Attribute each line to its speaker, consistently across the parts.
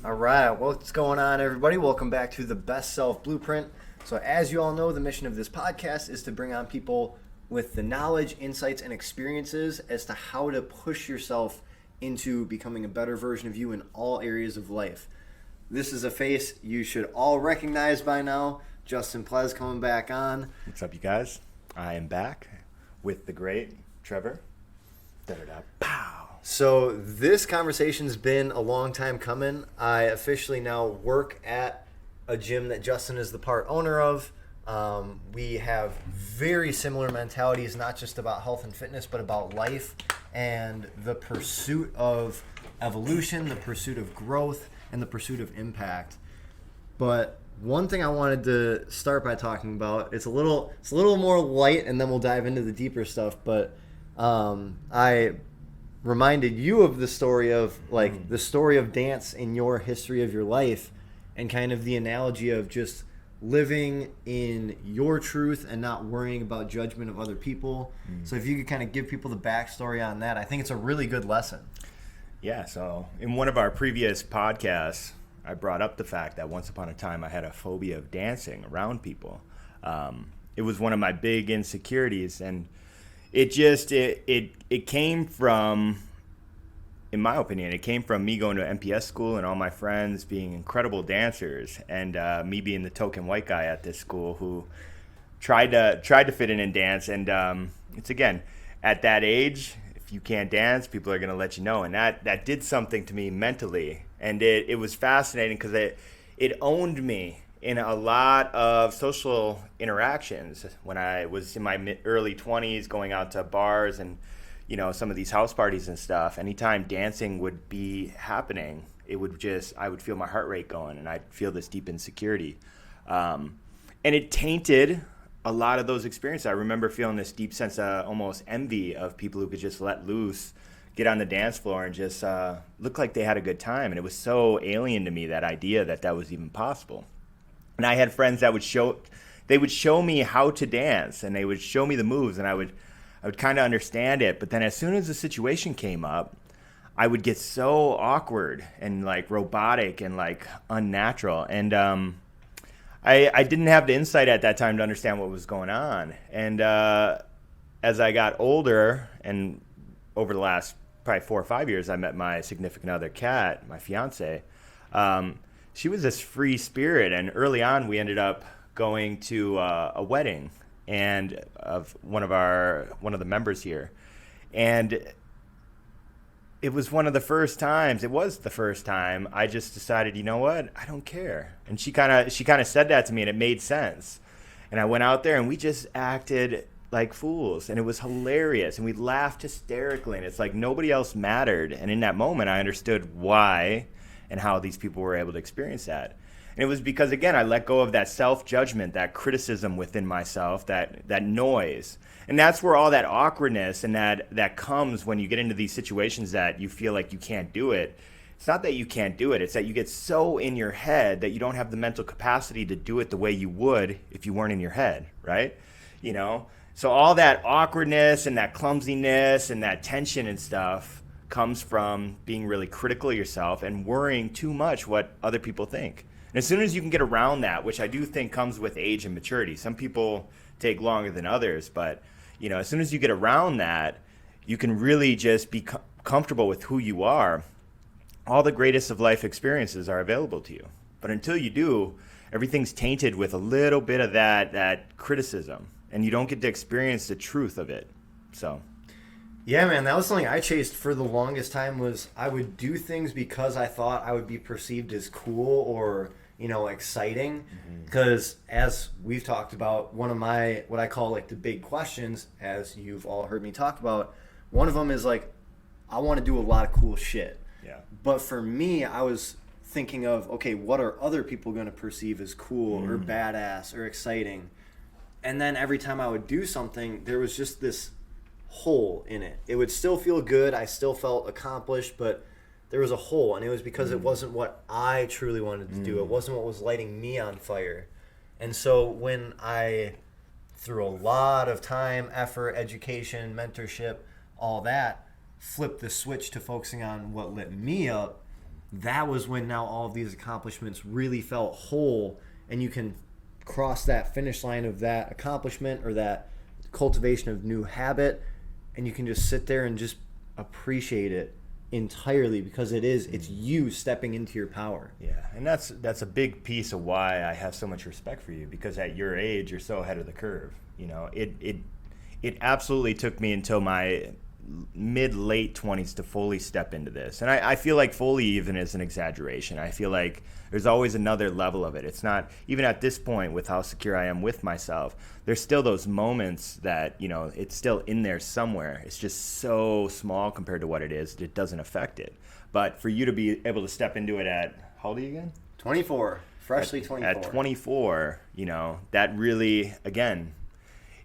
Speaker 1: All right, what's going on, everybody? Welcome back to the Best Self Blueprint. So, as you all know, the mission of this podcast is to bring on people with the knowledge, insights, and experiences as to how to push yourself into becoming a better version of you in all areas of life. This is a face you should all recognize by now. Justin Plez coming back on.
Speaker 2: What's up, you guys? I am back with the great Trevor. Da-da-da. Pow.
Speaker 1: So this conversation's been a long time coming. I officially now work at a gym that Justin is the part owner of. We have very similar mentalities, not just about health and fitness, but about life and the pursuit of evolution, the pursuit of growth, and the pursuit of impact. But one thing I wanted to start by talking about, it's a little more light, and then we'll dive into the deeper stuff. But I reminded you of the story of the story of dance in your history of your life, and kind of the analogy of just living in your truth and not worrying about judgment of other people. So if you could kind of give people the backstory on that, I think it's a really good lesson.
Speaker 2: Yeah, so in one of our previous podcasts, I brought up the fact that once upon a time I had a phobia of dancing around people. It was one of my big insecurities, and it came from, in my opinion, it came from me going to MPS school and all my friends being incredible dancers, and me being the token white guy at this school who tried to fit in and dance. And it's, again, at that age, if you can't dance, people are going to let you know, and that did something to me mentally, and it was fascinating because it owned me in a lot of social interactions when I was in my early 20s, going out to bars and, some of these house parties and stuff. Anytime dancing would be happening, I would feel my heart rate going, and I'd feel this deep insecurity. And it tainted a lot of those experiences. I remember feeling this deep sense of almost envy of people who could just let loose, get on the dance floor, and just look like they had a good time. And it was so alien to me, that idea that was even possible. And I had friends that would show me how to dance, and they would show me the moves, and I would kind of understand it. But then as soon as the situation came up, I would get so awkward and robotic and unnatural. And I didn't have the insight at that time to understand what was going on. And as I got older, and over the last probably 4 or 5 years, I met my significant other, Kat, my fiance. She was this free spirit, and early on we ended up going to a wedding and of one of the members here, and it was the first time I just decided, you know what, I don't care. And she kind of said that to me, and it made sense. And I went out there, and we just acted like fools, and it was hilarious, and we laughed hysterically, and it's like nobody else mattered. And in that moment, I understood why and how these people were able to experience that. And it was because, again, I let go of that self-judgment, that criticism within myself, that noise. And that's where all that awkwardness and that comes when you get into these situations that you feel like you can't do it. It's not that you can't do it. It's that you get so in your head that you don't have the mental capacity to do it the way you would if you weren't in your head, right? So all that awkwardness and that clumsiness and that tension and stuff comes from being really critical of yourself and worrying too much what other people think. And as soon as you can get around that, which I do think comes with age and maturity, some people take longer than others, but as soon as you get around that, you can really just be comfortable with who you are. All the greatest of life experiences are available to you. But until you do, everything's tainted with a little bit of that criticism, and you don't get to experience the truth of it. So
Speaker 1: Yeah, man, that was something I chased for the longest time. Was I would do things because I thought I would be perceived as cool or exciting. Because as we've talked about, one of my what I call the big questions, as you've all heard me talk about, one of them is I want to do a lot of cool shit.
Speaker 2: Yeah.
Speaker 1: But for me, I was thinking of, okay, what are other people going to perceive as cool or badass or exciting? And then every time I would do something, there was just this hole in it. It would still feel good. I still felt accomplished, but there was a hole, and it was because it wasn't what I truly wanted to do. It wasn't what was lighting me on fire. And so when I, through a lot of time, effort, education, mentorship, all that, flipped the switch to focusing on what lit me up, that was when now all of these accomplishments really felt whole, and you can cross that finish line of that accomplishment or that cultivation of new habit, and you can just sit there and just appreciate it entirely, because it's you stepping into your power.
Speaker 2: Yeah, and that's a big piece of why I have so much respect for you, because at your age you're so ahead of the curve. You know, it absolutely took me until my mid-late 20s to fully step into this. And I feel like fully even is an exaggeration. I feel like there's always another level of it. It's not, even at this point with how secure I am with myself, there's still those moments that, you know, it's still in there somewhere. It's just so small compared to what it is, it doesn't affect it. But for you to be able to step into it at, how old are you again?
Speaker 1: 24, freshly 24.
Speaker 2: At 24, you know, that really, again,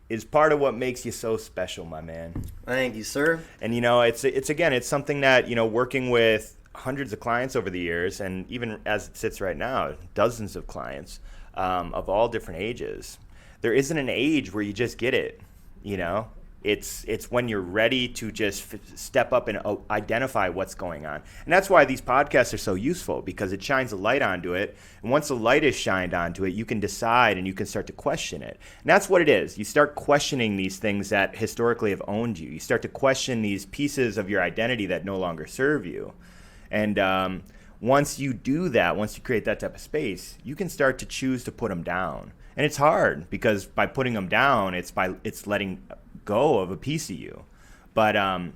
Speaker 2: is part of what makes you so special, my man.
Speaker 1: Thank you, sir.
Speaker 2: And, you know, it's again, it's something that, you know, working with hundreds of clients over the years, and even as it sits right now, dozens of clients of all different ages, there isn't an age where you just get it, you know? It's when you're ready to just step up and identify what's going on. And that's why these podcasts are so useful, because it shines a light onto it. And once the light is shined onto it, you can decide and you can start to question it. And that's what it is. You start questioning these things that historically have owned you. You start to question these pieces of your identity that no longer serve you. And once you do that, once you create that type of space, you can start to choose to put them down. And it's hard, because by putting them down, it's letting go of a piece of you. But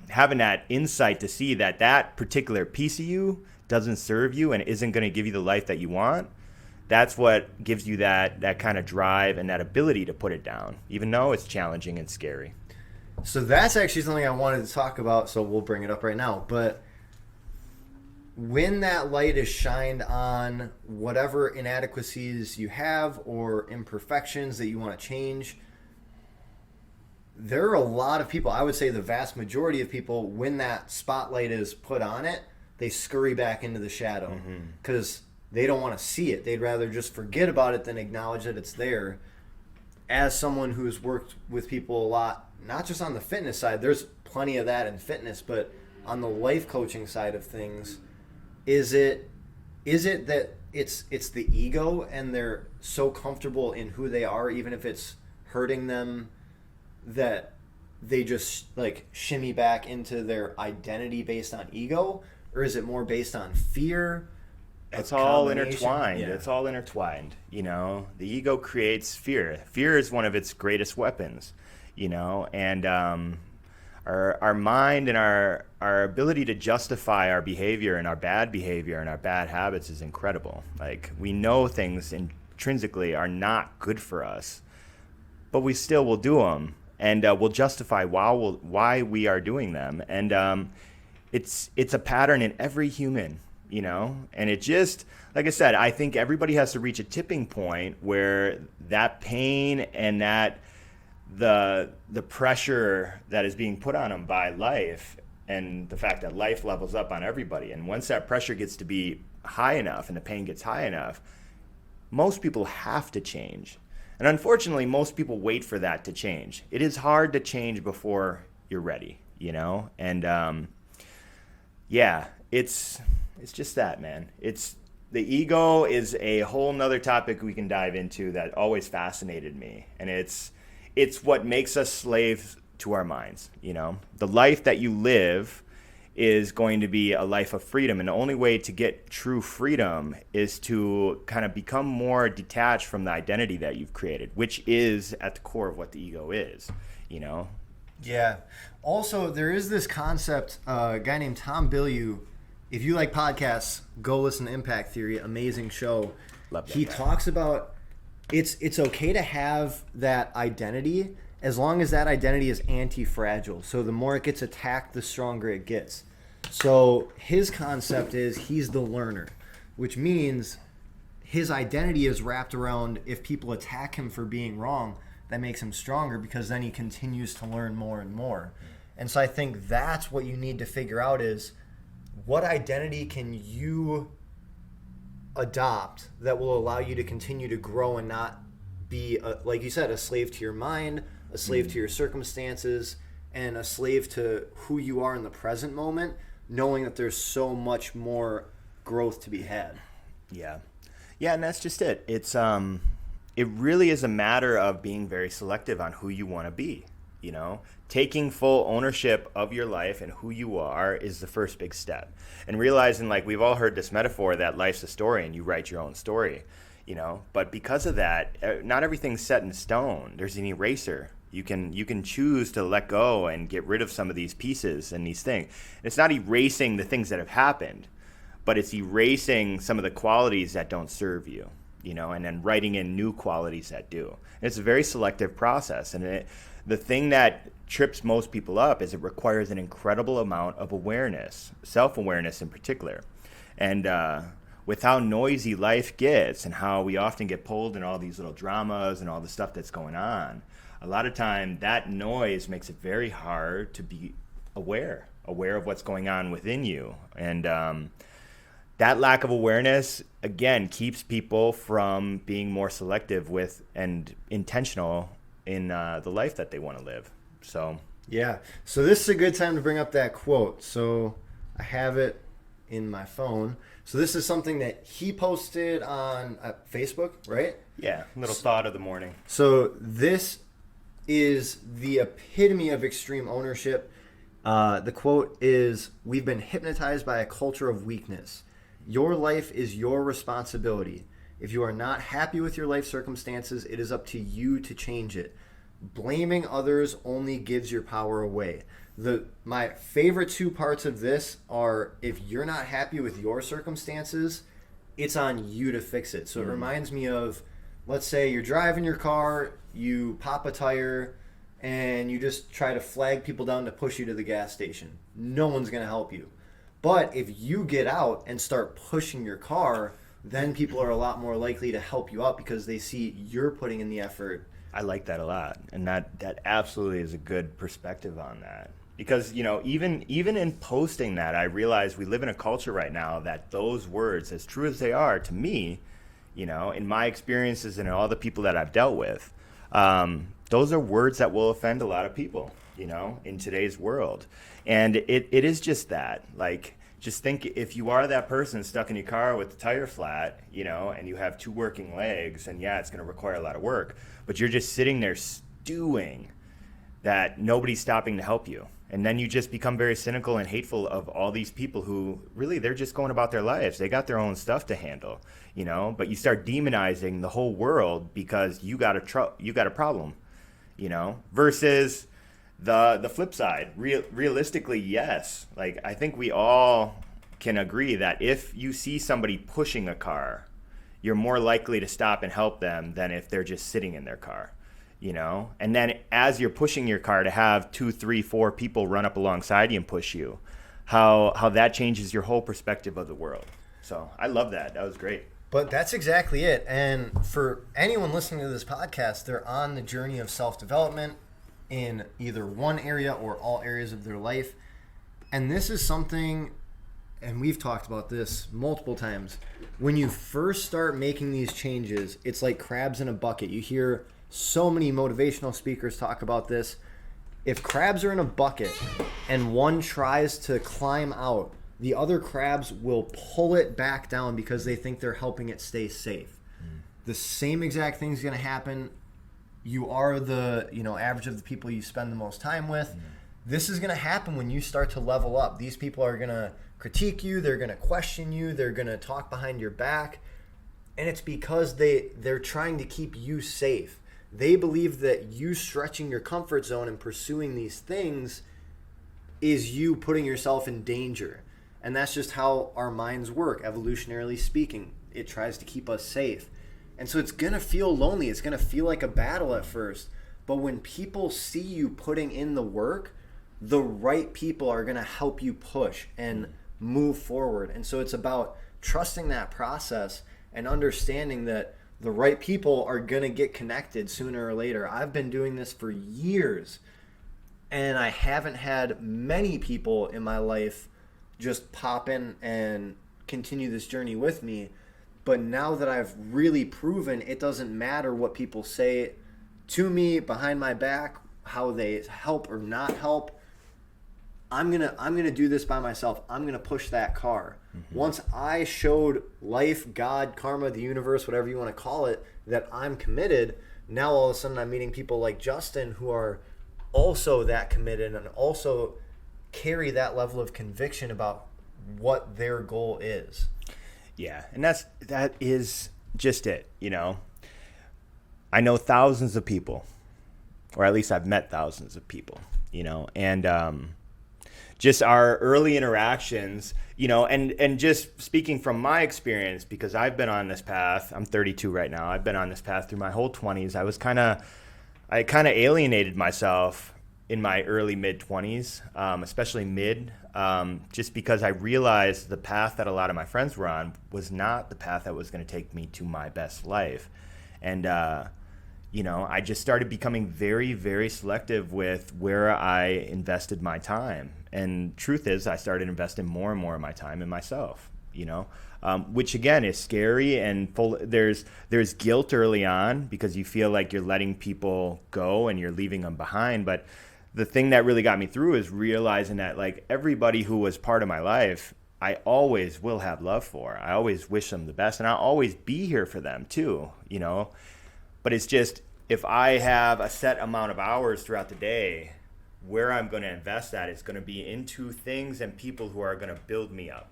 Speaker 2: having that insight to see that that particular piece of you doesn't serve you and isn't going to give you the life that you want, that's what gives you that kind of drive and that ability to put it down, even though it's challenging and scary.
Speaker 1: So that's actually something I wanted to talk about, so we'll bring it up right now. But when that light is shined on whatever inadequacies you have or imperfections that you want to change, there are a lot of people, I would say the vast majority of people, when that spotlight is put on it, they scurry back into the shadow because they don't want to see it. They'd rather just forget about it than acknowledge that it's there. As someone who's worked with people a lot, not just on the fitness side, there's plenty of that in fitness, but on the life coaching side of things, is it that it's the ego and they're so comfortable in who they are, even if it's hurting them, that they just like shimmy back into their identity based on ego? Or is it more based on fear?
Speaker 2: It's all intertwined. Yeah. It's all intertwined. You know, the ego creates fear. Fear is one of its greatest weapons, you know, and our mind and our ability to justify our behavior and our bad behavior and our bad habits is incredible. Like, we know things intrinsically are not good for us, but we still will do them. And we'll justify why we are doing them. And it's a pattern in every human, you know? And it just, like I said, I think everybody has to reach a tipping point where that pain and that the pressure that is being put on them by life, and the fact that life levels up on everybody. And once that pressure gets to be high enough and the pain gets high enough, most people have to change. And unfortunately, most people wait for that to change. It is hard to change before you're ready, you know? And yeah, it's just that, man. The ego is a whole nother topic we can dive into that always fascinated me. And it's what makes us slaves to our minds, you know? The life that you live is going to be a life of freedom. And the only way to get true freedom is to kind of become more detached from the identity that you've created, which is at the core of what the ego is, you know?
Speaker 1: Yeah. Also, there is this concept, a guy named Tom Bilyeu. If you like podcasts, go listen to Impact Theory. Amazing show.
Speaker 2: Love that
Speaker 1: he
Speaker 2: guy.
Speaker 1: talks about it's okay to have that identity as long as that identity is anti-fragile. So the more it gets attacked, the stronger it gets. So his concept is he's the learner, which means his identity is wrapped around, if people attack him for being wrong, that makes him stronger, because then he continues to learn more and more. And so I think that's what you need to figure out is, what identity can you adopt that will allow you to continue to grow and not be, like you said, a slave to your mind, a slave to your circumstances, and a slave to who you are in the present moment, knowing that there's so much more growth to be had.
Speaker 2: Yeah. Yeah, and that's just it. It really is a matter of being very selective on who you want to be, you know? Taking full ownership of your life and who you are is the first big step. And realizing, like, we've all heard this metaphor that life's a story and you write your own story, you know? But because of that, not everything's set in stone. There's an eraser. You can choose to let go and get rid of some of these pieces and these things. It's not erasing the things that have happened, but it's erasing some of the qualities that don't serve you, you know, and then writing in new qualities that do. And it's a very selective process. And the thing that trips most people up is it requires an incredible amount of awareness, self-awareness in particular. And with how noisy life gets and how we often get pulled in all these little dramas and all the stuff that's going on, a lot of time that noise makes it very hard to be aware of what's going on within you. And that lack of awareness, again, keeps people from being more selective with and intentional in the life that they want to live. So
Speaker 1: yeah. So this is a good time to bring up that quote. So I have it in my phone. So this is something that he posted on Facebook, right?
Speaker 2: Yeah, little thought of the morning.
Speaker 1: So this is the epitome of extreme ownership. The quote is, "We've been hypnotized by a culture of weakness. Your life is your responsibility. If you are not happy with your life circumstances, it is up to you to change it. Blaming others only gives your power away." My favorite two parts of this are, if you're not happy with your circumstances, it's on you to fix it. So it reminds me of, let's say you're driving your car, you pop a tire, and you just try to flag people down to push you to the gas station. No one's going to help you. But if you get out and start pushing your car, then people are a lot more likely to help you out because they see you're putting in the effort.
Speaker 2: I like that a lot. And that absolutely is a good perspective on that. Because, you know, even in posting that, I realize we live in a culture right now that those words, as true as they are to me, you know, in my experiences and all the people that I've dealt with, those are words that will offend a lot of people, you know, in today's world. And it is just that. Like, just think, if you are that person stuck in your car with the tire flat, you know, and you have two working legs, and yeah, it's going to require a lot of work, but you're just sitting there stewing that nobody's stopping to help you. And then you just become very cynical and hateful of all these people who really, they're just going about their lives. They got their own stuff to handle, you know, but you start demonizing the whole world because you got a problem, you know, versus the flip side. Realistically, yes. Like, I think we all can agree that if you see somebody pushing a car, you're more likely to stop and help them than if they're just sitting in their car. You know, and then as you're pushing your car, to have 2, 3, 4 people run up alongside you and push you, how that changes your whole perspective of the world. So I love that. That was great.
Speaker 1: But that's exactly it. And for anyone listening to this podcast, they're on the journey of self-development in either one area or all areas of their life. And this is something, and we've talked about this multiple times, when you first start making these changes, it's like crabs in a bucket. You hear so many motivational speakers talk about this. If crabs are in a bucket and one tries to climb out, the other crabs will pull it back down because they think they're helping it stay safe. The same exact thing is going to happen. You are the average of the people you spend the most time with. This is going to happen when you start to level up. These people are going to critique you. They're going to question you. They're going to talk behind your back. And it's because they're trying to keep you safe. They believe that you stretching your comfort zone and pursuing these things is you putting yourself in danger. And that's just how our minds work, evolutionarily speaking. It tries to keep us safe. And so it's going to feel lonely. It's going to feel like a battle at first. But when people see you putting in the work, the right people are going to help you push and move forward. And so it's about trusting that process and understanding that the right people are going to get connected sooner or later. I've been doing this for years, and I haven't had many people in my life just pop in and continue this journey with me. But now that I've really proven it doesn't matter what people say to me behind my back, how they help or not help, I'm gonna do this by myself. I'm gonna push that car. Once I showed life, God, karma, the universe, whatever you want to call it, that I'm committed, now all of a sudden I'm meeting people like Justin who are also that committed and also carry that level of conviction about what their goal is.
Speaker 2: Yeah, and that is just it, I know thousands of people, or at least I've met thousands of people, and just our early interactions, and just speaking from my experience, because I've been on this path, I'm 32 right now, I've been on this path through my whole 20s. I kind of alienated myself in my early mid-20s, especially just because I realized the path that a lot of my friends were on was not the path that was going to take me to my best life. And, I just started becoming very, very selective with where I invested my time. And truth is, I started investing more and more of my time in myself, which again is scary and there's guilt early on because you feel like you're letting people go and you're leaving them behind. But the thing that really got me through is realizing that like everybody who was part of my life, I always will have love for. I always wish them the best and I'll always be here for them too, But it's just, if I have a set amount of hours throughout the day, where I'm going to invest that is going to be into things and people who are going to build me up.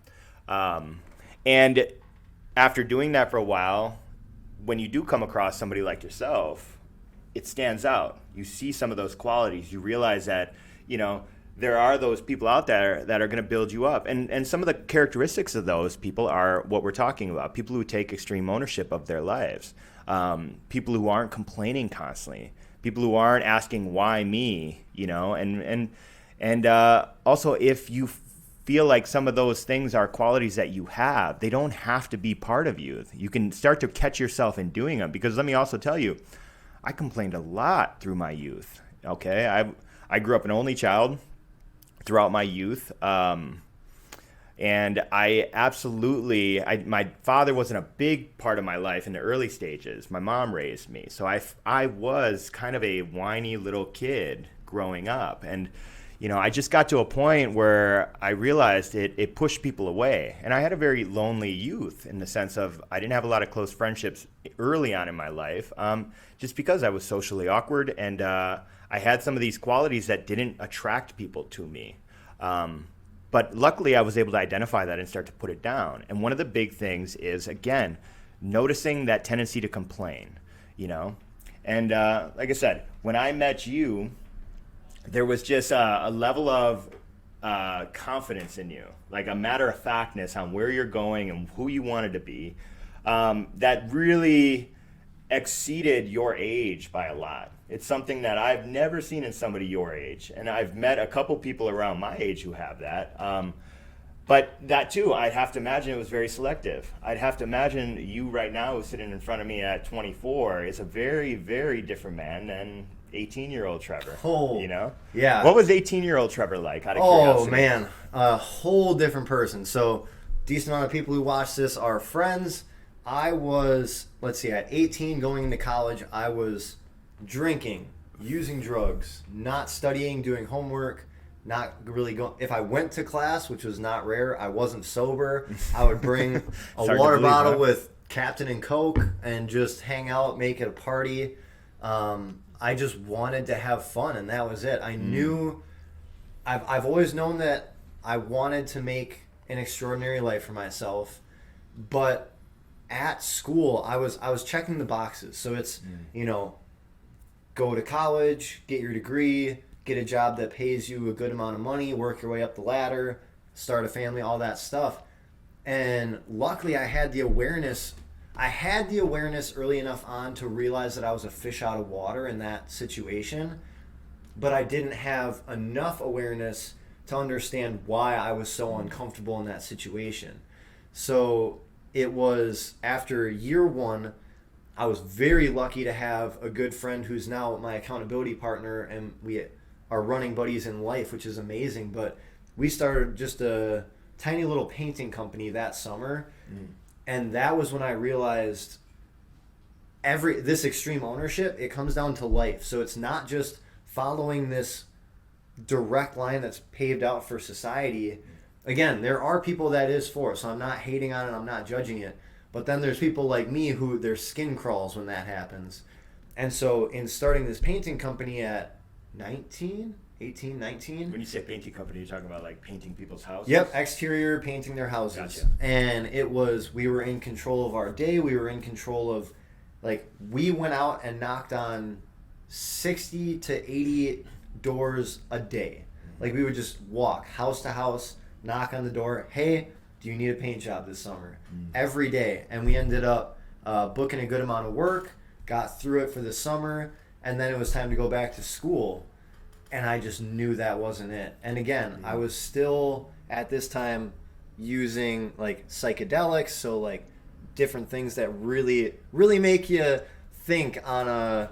Speaker 2: And after doing that for a while, when you do come across somebody like yourself, it stands out. You see some of those qualities. You realize that, there are those people out there that are going to build you up. And some of the characteristics of those people are what we're talking about. People who take extreme ownership of their lives. People who aren't complaining constantly. People who aren't asking why me, and also if you feel like some of those things are qualities that you have, they don't have to be part of you. You can start to catch yourself in doing them, because let me also tell you, I complained a lot through my youth. Okay, I grew up an only child throughout my youth, and my father wasn't a big part of my life in the early stages. My mom raised me, so I was kind of a whiny little kid growing up, and I just got to a point where I realized it pushed people away. And I had a very lonely youth in the sense of I didn't have a lot of close friendships early on in my life, just because I was socially awkward and I had some of these qualities that didn't attract people to me. But luckily I was able to identify that and start to put it down. And one of the big things is, again, noticing that tendency to complain, And like I said, when I met you, there was just a level of confidence in you, like a matter-of-factness on where you're going and who you wanted to be, that really exceeded your age by a lot. It's something that I've never seen in somebody your age, and I've met a couple people around my age who have that. But that too, I'd have to imagine it was very selective. I'd have to imagine you right now sitting in front of me at 24 is a very, very different man than 18-year-old Trevor.
Speaker 1: Oh, yeah.
Speaker 2: What was 18-year-old Trevor like, out of curiosity?
Speaker 1: Oh, man. A whole different person. So, decent amount of people who watch this are friends. I was, at 18 going into college, I was drinking, using drugs, not studying, doing homework, not really going. If I went to class, which was not rare, I wasn't sober. I would bring a water bottle with Captain and Coke and just hang out, make it a party. I just wanted to have fun, and that was it. I knew, I've always known that I wanted to make an extraordinary life for myself, but at school I was checking the boxes. So it's go to college, get your degree, get a job that pays you a good amount of money, work your way up the ladder, start a family, all that stuff. And luckily I had the awareness early enough on to realize that I was a fish out of water in that situation, but I didn't have enough awareness to understand why I was so uncomfortable in that situation. So it was after year one, I was very lucky to have a good friend who's now my accountability partner, and we are running buddies in life, which is amazing. But we started just a tiny little painting company that summer. And that was when I realized this extreme ownership, it comes down to life. So it's not just following this direct line that's paved out for society again, there are people that is for, so I'm not hating on it, I'm not judging it. But then there's people like me who their skin crawls when that happens. And so in starting this painting company at 19, 18, 19.
Speaker 2: When you say painting company, you're talking about like painting people's houses?
Speaker 1: Yep, exterior painting their houses.
Speaker 2: Gotcha.
Speaker 1: And it was, we were in control of our day. We were in control of, like, we went out and knocked on 60 to 80 doors a day. Like, we would just walk house to house, knock on the door. Hey, do you need a paint job this summer? Every day. And we ended up booking a good amount of work, got through it for the summer, and then it was time to go back to school. And I just knew that wasn't it. And again, I was still at this time using like psychedelics, so like different things that really make you think on a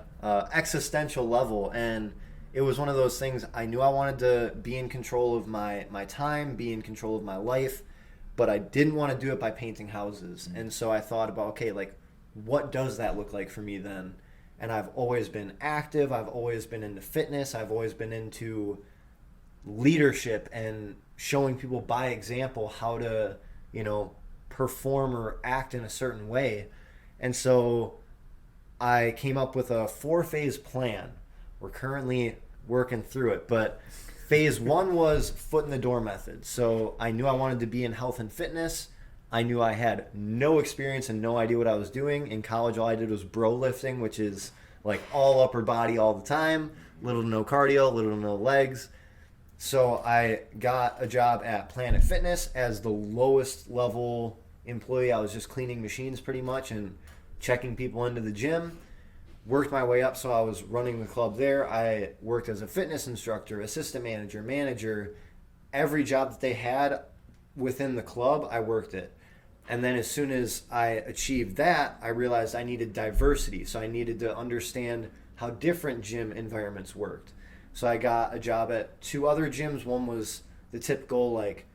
Speaker 1: existential level. And it was one of those things, I knew I wanted to be in control of my time, be in control of my life, but I didn't want to do it by painting houses. And so I thought about, okay, like, what does that look like for me then? And I've always been active. I've always been into fitness. I've always been into leadership and showing people by example how to, perform or act in a certain way. And so I came up with a 4-phase plan. We're currently working through it, but phase 1 was foot in the door method. So I knew I wanted to be in health and fitness. I knew I had no experience and no idea what I was doing. In college, all I did was bro lifting, which is like all upper body all the time, little to no cardio, little to no legs. So I got a job at Planet Fitness as the lowest level employee. I was just cleaning machines pretty much and checking people into the gym. Worked my way up, so I was running the club there. I worked as a fitness instructor, assistant manager, manager. Every job that they had within the club, I worked it. And then as soon as I achieved that, I realized I needed diversity. So I needed to understand how different gym environments worked. So I got a job at 2 other gyms. One was the typical like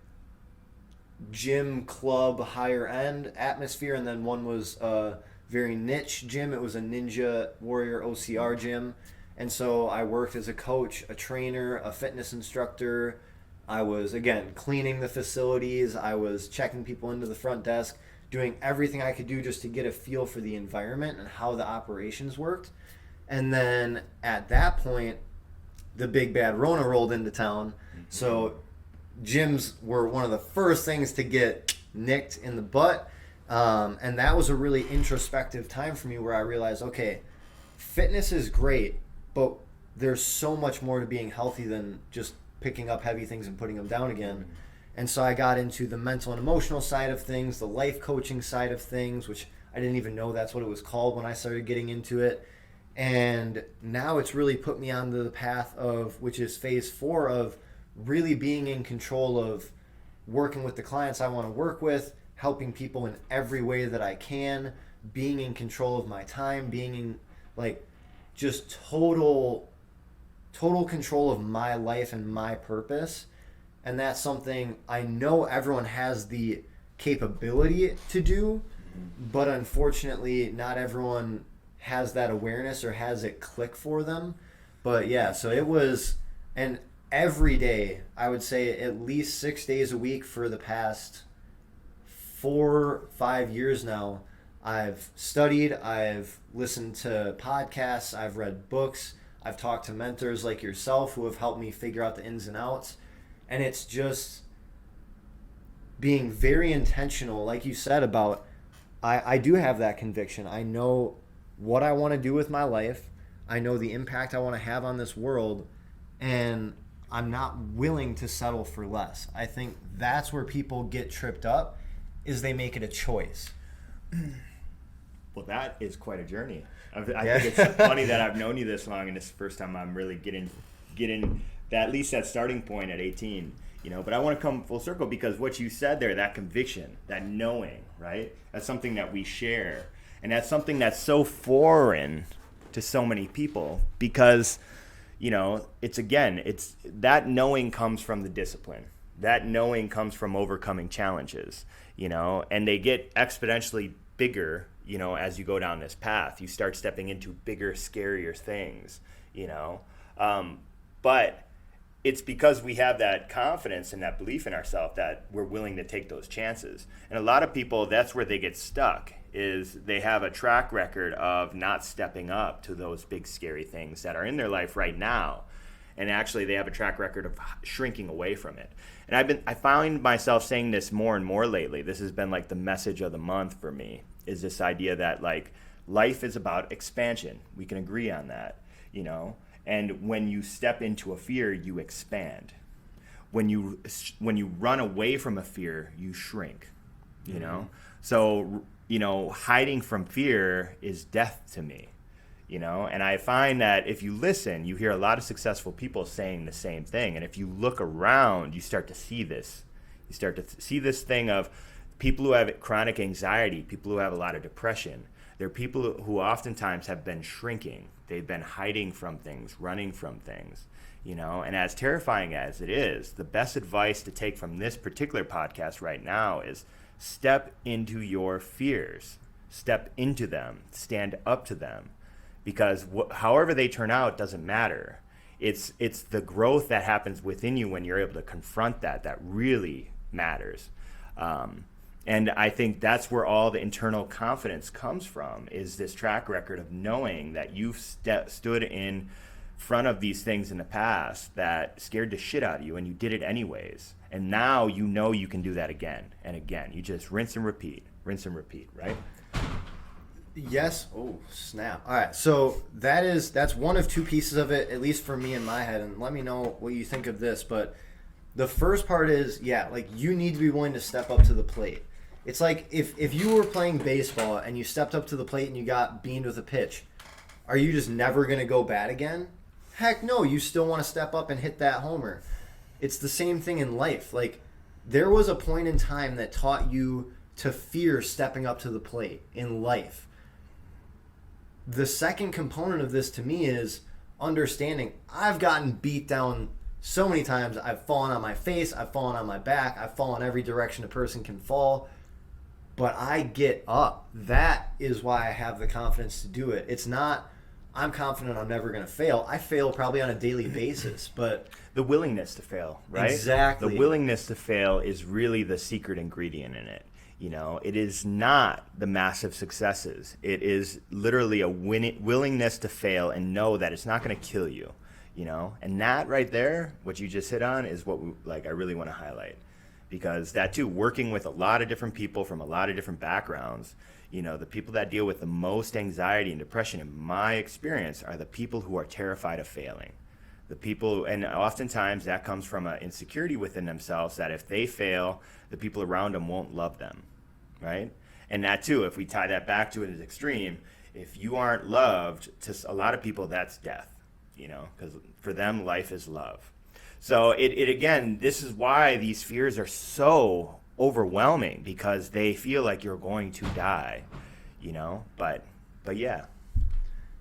Speaker 1: gym club higher end atmosphere, and then one was a very niche gym. It was a Ninja Warrior OCR gym. And so I worked as a coach, a trainer, a fitness instructor. I was, again, cleaning the facilities. I was checking people into the front desk, doing everything I could do just to get a feel for the environment and how the operations worked. And then at that point, the big bad Rona rolled into town. So gyms were one of the first things to get nicked in the butt. And that was a really introspective time for me where I realized, okay, fitness is great, but there's so much more to being healthy than just picking up heavy things and putting them down again. And so I got into the mental and emotional side of things, the life coaching side of things, which I didn't even know that's what it was called when I started getting into it. And now it's really put me on the path of, which is phase 4 of really being in control of working with the clients I want to work with, helping people in every way that I can, being in control of my time, being in like just total control of my life and my purpose. And that's something I know everyone has the capability to do, but unfortunately not everyone has that awareness or has it click for them. But yeah, so it was, and every day, I would say at least 6 days a week for the past 4-5 years now, I've studied, I've listened to podcasts, I've read books, I've talked to mentors like yourself who have helped me figure out the ins and outs. And it's just being very intentional, like you said, about I do have that conviction. I know what I want to do with my life. I know the impact I want to have on this world, and I'm not willing to settle for less. I think that's where people get tripped up, is they make it a choice.
Speaker 2: Well, that is quite a journey. I think it's funny that I've known you this long, and it's the first time I'm really getting that, at least that starting point at 18. But I want to come full circle because what you said there, that conviction, that knowing, right? That's something that we share, and that's something that's so foreign to so many people because, it's that knowing comes from the discipline. That knowing comes from overcoming challenges, and they get exponentially bigger, as you go down this path. You start stepping into bigger, scarier things, but it's because we have that confidence and that belief in ourselves that we're willing to take those chances. And a lot of people, that's where they get stuck, is they have a track record of not stepping up to those big scary things that are in their life right now. And actually they have a track record of shrinking away from it. And I find myself saying this more and more lately. This has been like the message of the month for me, is this idea that like life is about expansion. We can agree on that, you know? And when you step into a fear, you expand. When you run away from a fear, you shrink, you know? So, you know, hiding from fear is death to me, you know? And I find that if you listen, you hear a lot of successful people saying the same thing. And if you look around, you start to see this. You start to see this thing of people who have chronic anxiety, people who have a lot of depression. They're people who oftentimes have been shrinking. They've been hiding from things, running from things, you know? And as terrifying as it is, the best advice to take from this particular podcast right now is step into your fears. Step into them. Stand up to them. Because however they turn out doesn't matter. It's the growth that happens within you when you're able to confront that really matters. And I think that's where all the internal confidence comes from, is this track record of knowing that you've stood in front of these things in the past that scared the shit out of you, and you did it anyways. And now you know you can do that again and again. You just rinse and repeat, right?
Speaker 1: Yes. Oh, snap. All right. So that's one of two pieces of it, at least for me in my head. And let me know what you think of this. But the first part is, yeah, like you need to be willing to step up to the plate. It's like if you were playing baseball and you stepped up to the plate and you got beamed with a pitch, are you just never going to go bat again? Heck no, you still want to step up and hit that homer. It's the same thing in life. Like, there was a point in time that taught you to fear stepping up to the plate in life. The second component of this to me is understanding I've gotten beat down so many times. I've fallen on my face, I've fallen on my back, I've fallen every direction a person can fall. But I get up. That is why I have the confidence to do it. It's not, I'm confident I'm never going to fail. I fail probably on a daily basis, but...
Speaker 2: The willingness to fail, right?
Speaker 1: Exactly.
Speaker 2: The willingness to fail is really the secret ingredient in it. You know, it is not the massive successes. It is literally a willingness to fail and know that it's not going to kill you, you know? And that right there, what you just hit on, is what I really want to highlight. Because that too, working with a lot of different people from a lot of different backgrounds, you know, the people that deal with the most anxiety and depression, in my experience, are the people who are terrified of failing. The people, and oftentimes that comes from an insecurity within themselves, that if they fail, the people around them won't love them, right? And that too, if we tie that back to its extreme, if you aren't loved, to a lot of people, that's death, you know, because for them, life is love. So it again, this is why these fears are so overwhelming, because they feel like you're going to die, you know, but yeah.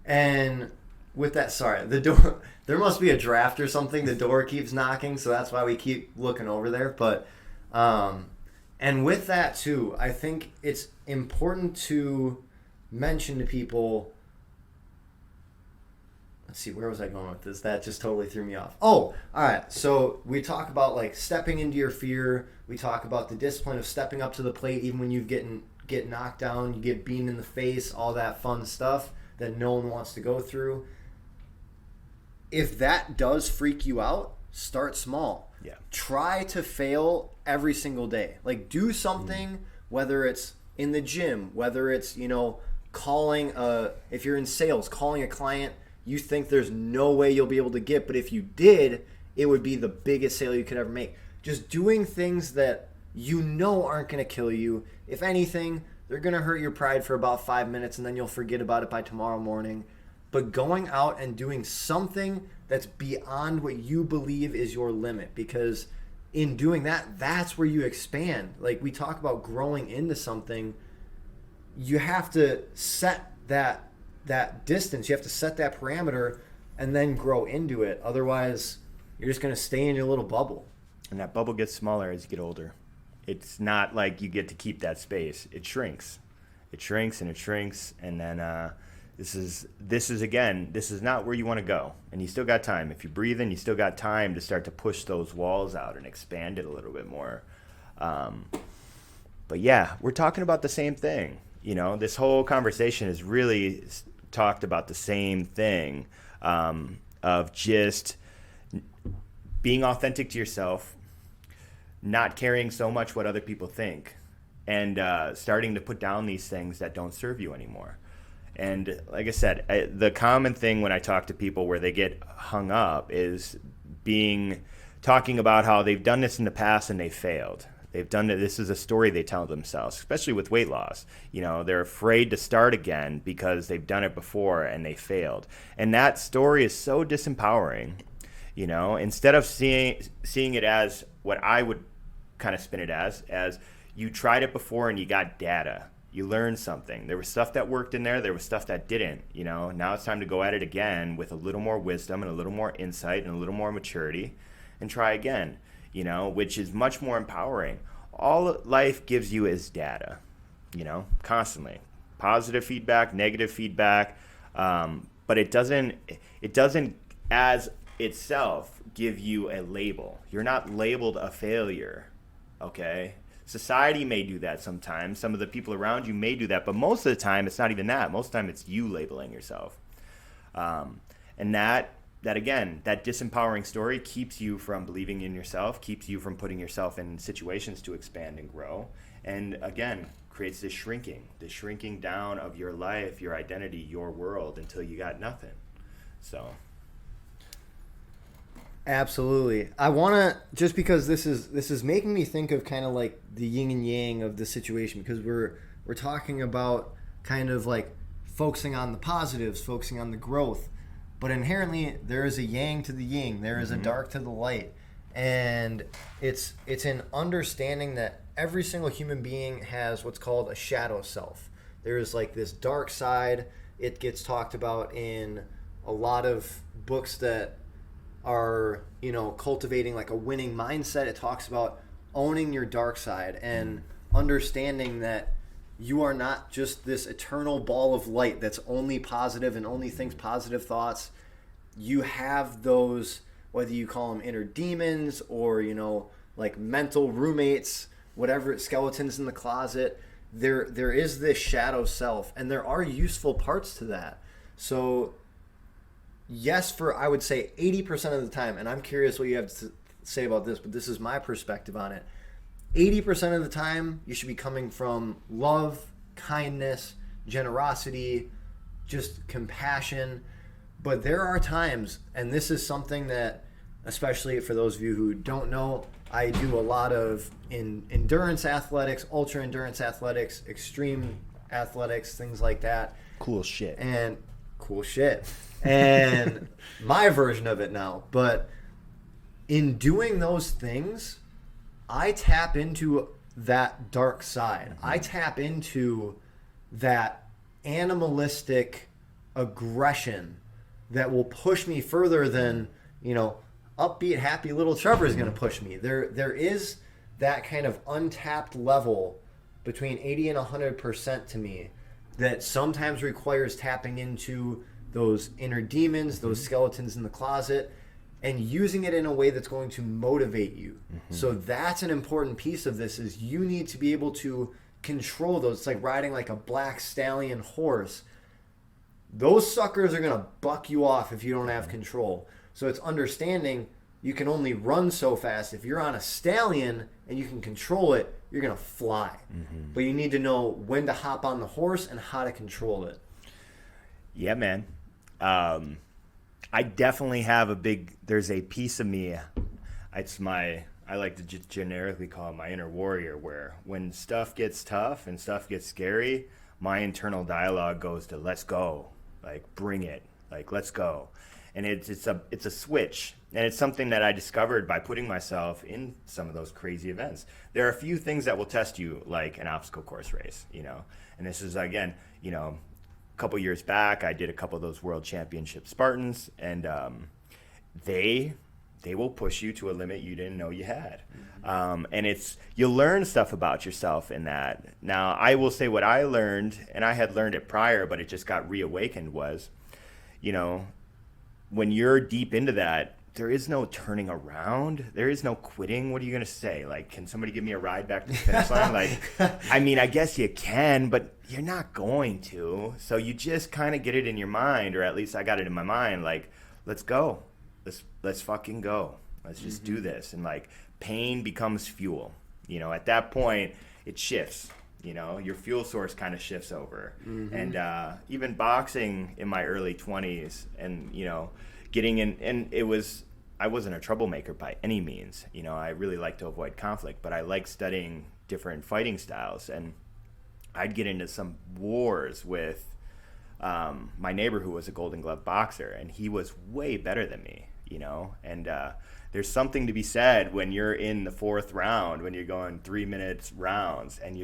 Speaker 1: And with that, sorry, the door, there must be a draft or something. The door keeps knocking, so that's why we keep looking over there. But, and with that too, I think it's important to mention to people, let's see, where was I going with this? That just totally threw me off. Oh, all right. So we talk about like stepping into your fear. We talk about the discipline of stepping up to the plate even when you get knocked down, you get beamed in the face, all that fun stuff that no one wants to go through. If that does freak you out, start small.
Speaker 2: Yeah.
Speaker 1: Try to fail every single day. Like, do something, whether it's in the gym, whether it's, you know, if you're in sales, calling a client you think there's no way you'll be able to get, but if you did, it would be the biggest sale you could ever make. Just doing things that you know aren't going to kill you. If anything, they're going to hurt your pride for about 5 minutes and then you'll forget about it by tomorrow morning. But going out and doing something that's beyond what you believe is your limit, because in doing that, that's where you expand. Like we talk about growing into something, you have to set that distance, you have to set that parameter and then grow into it. Otherwise, you're just going to stay in your little bubble.
Speaker 2: And that bubble gets smaller as you get older. It's not like you get to keep that space. It shrinks. It shrinks and it shrinks. And then This is again, this is not where you want to go. And you still got time. If you're breathing, you still got time to start to push those walls out and expand it a little bit more. But yeah, we're talking about the same thing. You know, this whole conversation has really talked about the same thing, of just being authentic to yourself, not caring so much what other people think, and starting to put down these things that don't serve you anymore. And like I said, the common thing when I talk to people where they get hung up is talking about how they've done this in the past and they failed. They've done it. This is a story they tell themselves, especially with weight loss. You know, they're afraid to start again because they've done it before and they failed. And that story is so disempowering. You know, instead of seeing it as what I would kind of spin it as you tried it before and you got data. You learned something. There was stuff that worked in there. There was stuff that didn't. You know, now it's time to go at it again with a little more wisdom and a little more insight and a little more maturity and try again, you know, which is much more empowering. All life gives you is data, you know, constantly. Positive feedback, negative feedback, but it doesn't as itself give you a label. You're not labeled a failure, okay? Society may do that sometimes. Some of the people around you may do that, but most of the time it's not even that. Most of the time it's you labeling yourself. And that again, that disempowering story keeps you from believing in yourself, keeps you from putting yourself in situations to expand and grow. And again, creates this shrinking down of your life, your identity, your world until you got nothing. So
Speaker 1: absolutely. I want to, just because this is making me think of kind of like the yin and yang of the situation, because we're talking about kind of like focusing on the positives, focusing on the growth, but inherently there is a yang to the yin, there is a dark to the light, and it's an understanding that every single human being has what's called a shadow self. There's like this dark side. It gets talked about in a lot of books that are, you know, cultivating like a winning mindset. It talks about owning your dark side and understanding that you are not just this eternal ball of light that's only positive and only thinks positive thoughts. You have those, whether you call them inner demons or, you know, like mental roommates, whatever, skeletons in the closet. There is this shadow self, and there are useful parts to that. So yes, for I would say 80% of the time, and I'm curious what you have to say about this, but this is my perspective on it. 80% of the time, you should be coming from love, kindness, generosity, just compassion. But there are times, and this is something that, especially for those of you who don't know, I do a lot of endurance athletics, ultra endurance athletics, extreme athletics, things like that.
Speaker 2: Cool shit.
Speaker 1: And my version of it now. But in doing those things, I tap into that dark side. I tap into that animalistic aggression that will push me further than, you know, upbeat, happy little Trevor is going to push me. There is that kind of untapped level between 80 and 100% to me that sometimes requires tapping into those inner demons, those skeletons in the closet, and using it in a way that's going to motivate you. So that's an important piece of this, is you need to be able to control those. It's like riding like a black stallion horse. Those suckers are going to buck you off if you don't have control. So it's understanding you can only run so fast. If you're on a stallion and you can control it, you're going to fly. But you need to know when to hop on the horse and how to control it.
Speaker 2: Yeah, man. I definitely have there's a piece of me, I like to just generically call it my inner warrior, where when stuff gets tough and stuff gets scary, my internal dialogue goes to let's go, like bring it, like let's go. And it's a switch, and it's something that I discovered by putting myself in some of those crazy events. There are a few things that will test you, like an obstacle course race, you know. And this is, again, you know, a couple years back, I did a couple of those World Championship Spartans, and they they will push you to a limit you didn't know you had. And you'll learn stuff about yourself in that. Now, I will say what I learned, and I had learned it prior, but it just got reawakened, was, when you're deep into that, there is no turning around. There is no quitting. What are you going to say? Like, can somebody give me a ride back to the finish line? Like, I mean, I guess you can, but you're not going to. So you just kind of get it in your mind, or at least I got it in my mind, like, let's go. Let's fucking go. Let's just do this. And like, pain becomes fuel. At that point, it shifts. Your fuel source kind of shifts over. And even boxing in my early 20s, and getting in, and I wasn't a troublemaker by any means. I really like to avoid conflict, but I like studying different fighting styles, and I'd get into some wars with my neighbor who was a Golden Glove boxer, and he was way better than me, and there's something to be said when you're in the fourth round, when you're going 3 minutes rounds, and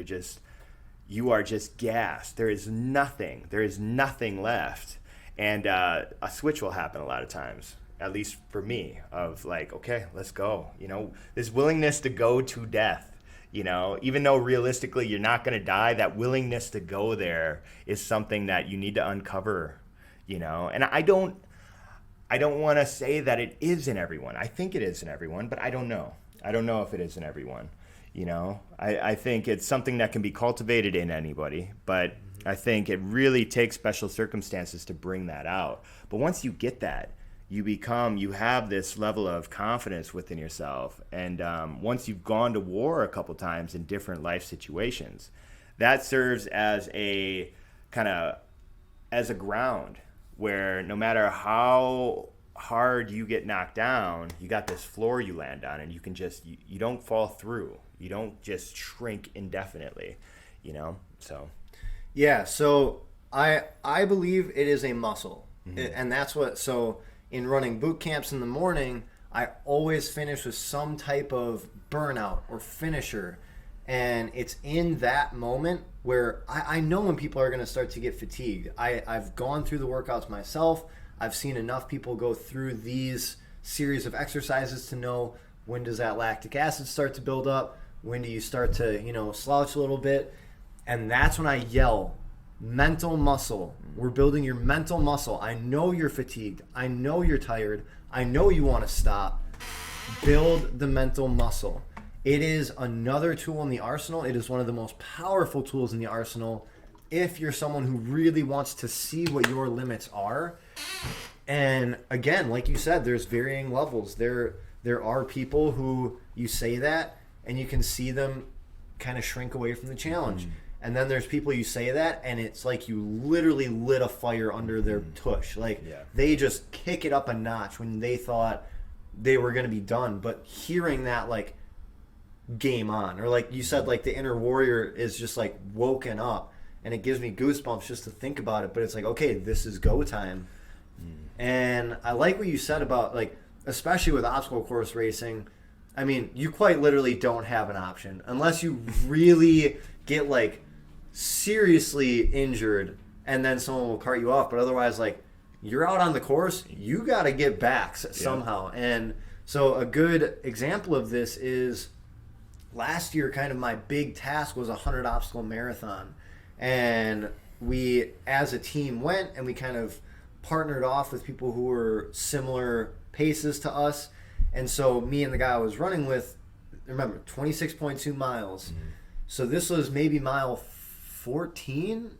Speaker 2: you are just gassed. There is nothing left. And a switch will happen a lot of times, at least for me, of like, okay, let's go. This willingness to go to death, even though realistically you're not going to die, that willingness to go there is something that you need to uncover, And I don't want to say that it is in everyone. I think it is in everyone, but I don't know. I don't know if it is in everyone. I think it's something that can be cultivated in anybody, but I think it really takes special circumstances to bring that out. But once you get that, you have this level of confidence within yourself. And once you've gone to war a couple times in different life situations, that serves as a ground where no matter how hard you get knocked down, you got this floor you land on, and you can you don't fall through. You don't just shrink indefinitely, so.
Speaker 1: Yeah, so I believe it is a muscle. And that's so in running boot camps in the morning, I always finish with some type of burnout or finisher. And it's in that moment where I know when people are going to start to get fatigued. I've gone through the workouts myself. I've seen enough people go through these series of exercises to know when does that lactic acid start to build up, when do you start to, slouch a little bit. And that's when I yell, mental muscle. We're building your mental muscle. I know you're fatigued. I know you're tired. I know you want to stop. Build the mental muscle. It is another tool in the arsenal. It is one of the most powerful tools in the arsenal if you're someone who really wants to see what your limits are. And again, like you said, there's varying levels. There are people who you say that and you can see them kind of shrink away from the challenge. And then there's people you say that and it's like you literally lit a fire under their tush. Like they just kick it up a notch when they thought they were going to be done. But hearing that, like, game on, or like you said, like the inner warrior is just like woken up, and it gives me goosebumps just to think about it. But it's like, okay, this is go time. And I like what you said about, like, especially with obstacle course racing, I mean, you quite literally don't have an option unless you really get like seriously injured and then someone will cart you off. But otherwise, like, you're out on the course, you got to get back somehow. And so a good example of this is last year, kind of my big task was a 100 obstacle marathon. And we, as a team, went and we kind of partnered off with people who were similar paces to us. And so me and the guy I was running with, remember, 26.2 miles. So this was maybe mile 13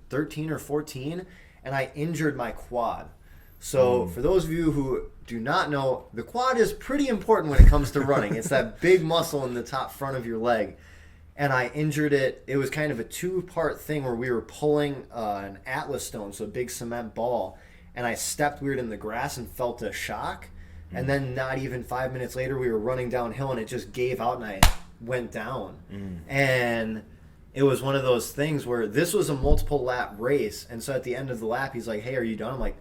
Speaker 1: or 14, and I injured my quad. So for those of you who do not know, the quad is pretty important when it comes to running. It's that big muscle in the top front of your leg. And I injured it. It was kind of a two-part thing where we were pulling an Atlas stone, so a big cement ball, and I stepped weird in the grass and felt a shock. And then not even 5 minutes later, we were running downhill, and it just gave out, and I went down. And it was one of those things where this was a multiple lap race. And so at the end of the lap, he's like, hey, are you done? I'm like,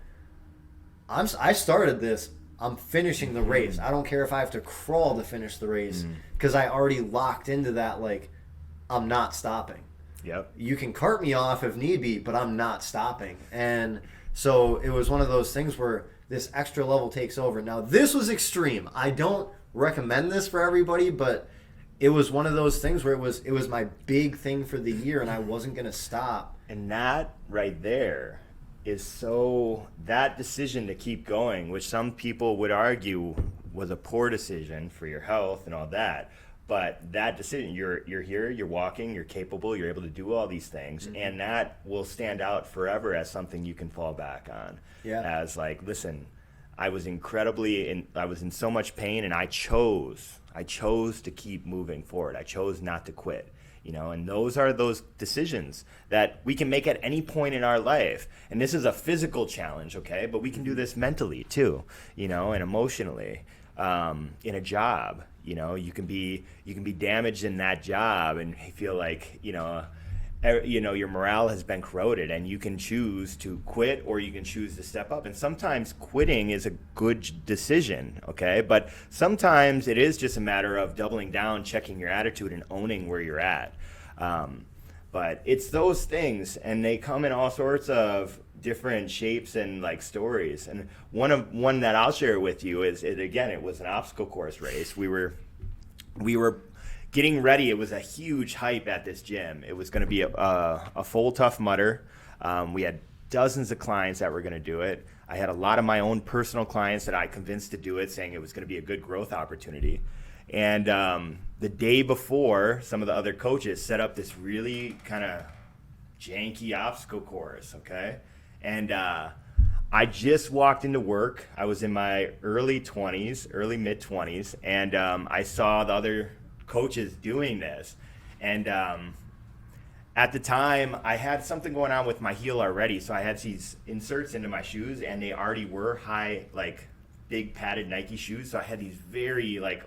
Speaker 1: I started this. I'm finishing the race. I don't care if I have to crawl to finish the race, because I already locked into that, like, I'm not stopping.
Speaker 2: Yep.
Speaker 1: You can cart me off if need be, but I'm not stopping. And so it was one of those things where this extra level takes over. Now, this was extreme. I don't recommend this for everybody, but it was one of those things where it was my big thing for the year, and I wasn't going to stop.
Speaker 2: And that right there is that decision to keep going, which some people would argue was a poor decision for your health and all that. But that decision, you're here, you're walking, you're capable, you're able to do all these things, and that will stand out forever as something you can fall back on.
Speaker 1: Yeah.
Speaker 2: As like, listen, I was in so much pain, and I chose to keep moving forward. I chose not to quit. And those are those decisions that we can make at any point in our life. And this is a physical challenge, okay? But we can do this mentally too, and emotionally. In a job, you can be damaged in that job and feel like, your morale has been corroded, and you can choose to quit or you can choose to step up. And sometimes quitting is a good decision, okay? But sometimes it is just a matter of doubling down, checking your attitude, and owning where you're at. But it's those things, and they come in all sorts of different shapes and like stories. And one that I'll share with you is, it was an obstacle course race. We were getting ready. It was a huge hype at this gym. It was going to be a full tough mudder. We had dozens of clients that were going to do it. I had a lot of my own personal clients that I convinced to do it, saying it was going to be a good growth opportunity. And the day before, some of the other coaches set up this really kind of janky obstacle course, okay? And I just walked into work. I was in my early mid-20s, and I saw the other coaches doing this. And at the time, I had something going on with my heel already, so I had these inserts into my shoes, and they already were high, like big padded Nike shoes. So I had these very, like,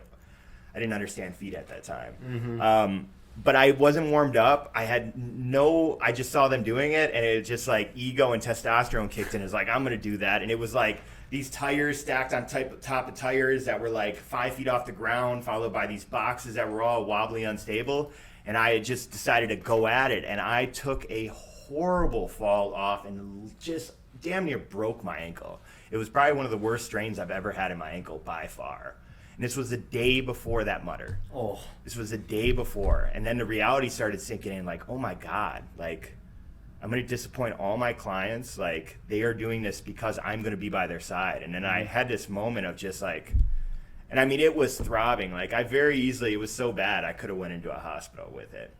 Speaker 2: I didn't understand feet at that time. But I wasn't warmed up. I just saw them doing it, and it just like ego and testosterone kicked in. It's like, I'm going to do that. And it was like these tires stacked on top of tires that were like 5 feet off the ground, followed by these boxes that were all wobbly, unstable. And I had just decided to go at it. And I took a horrible fall off and just damn near broke my ankle. It was probably one of the worst strains I've ever had in my ankle by far. And this was the day before that mudder.
Speaker 1: Oh.
Speaker 2: This was the day before. And then the reality started sinking in, like, oh my God, like, I'm going to disappoint all my clients. Like, they are doing this because I'm going to be by their side. And then I had this moment of just like, and I mean, it was throbbing. Like, it was so bad, I could have went into a hospital with it.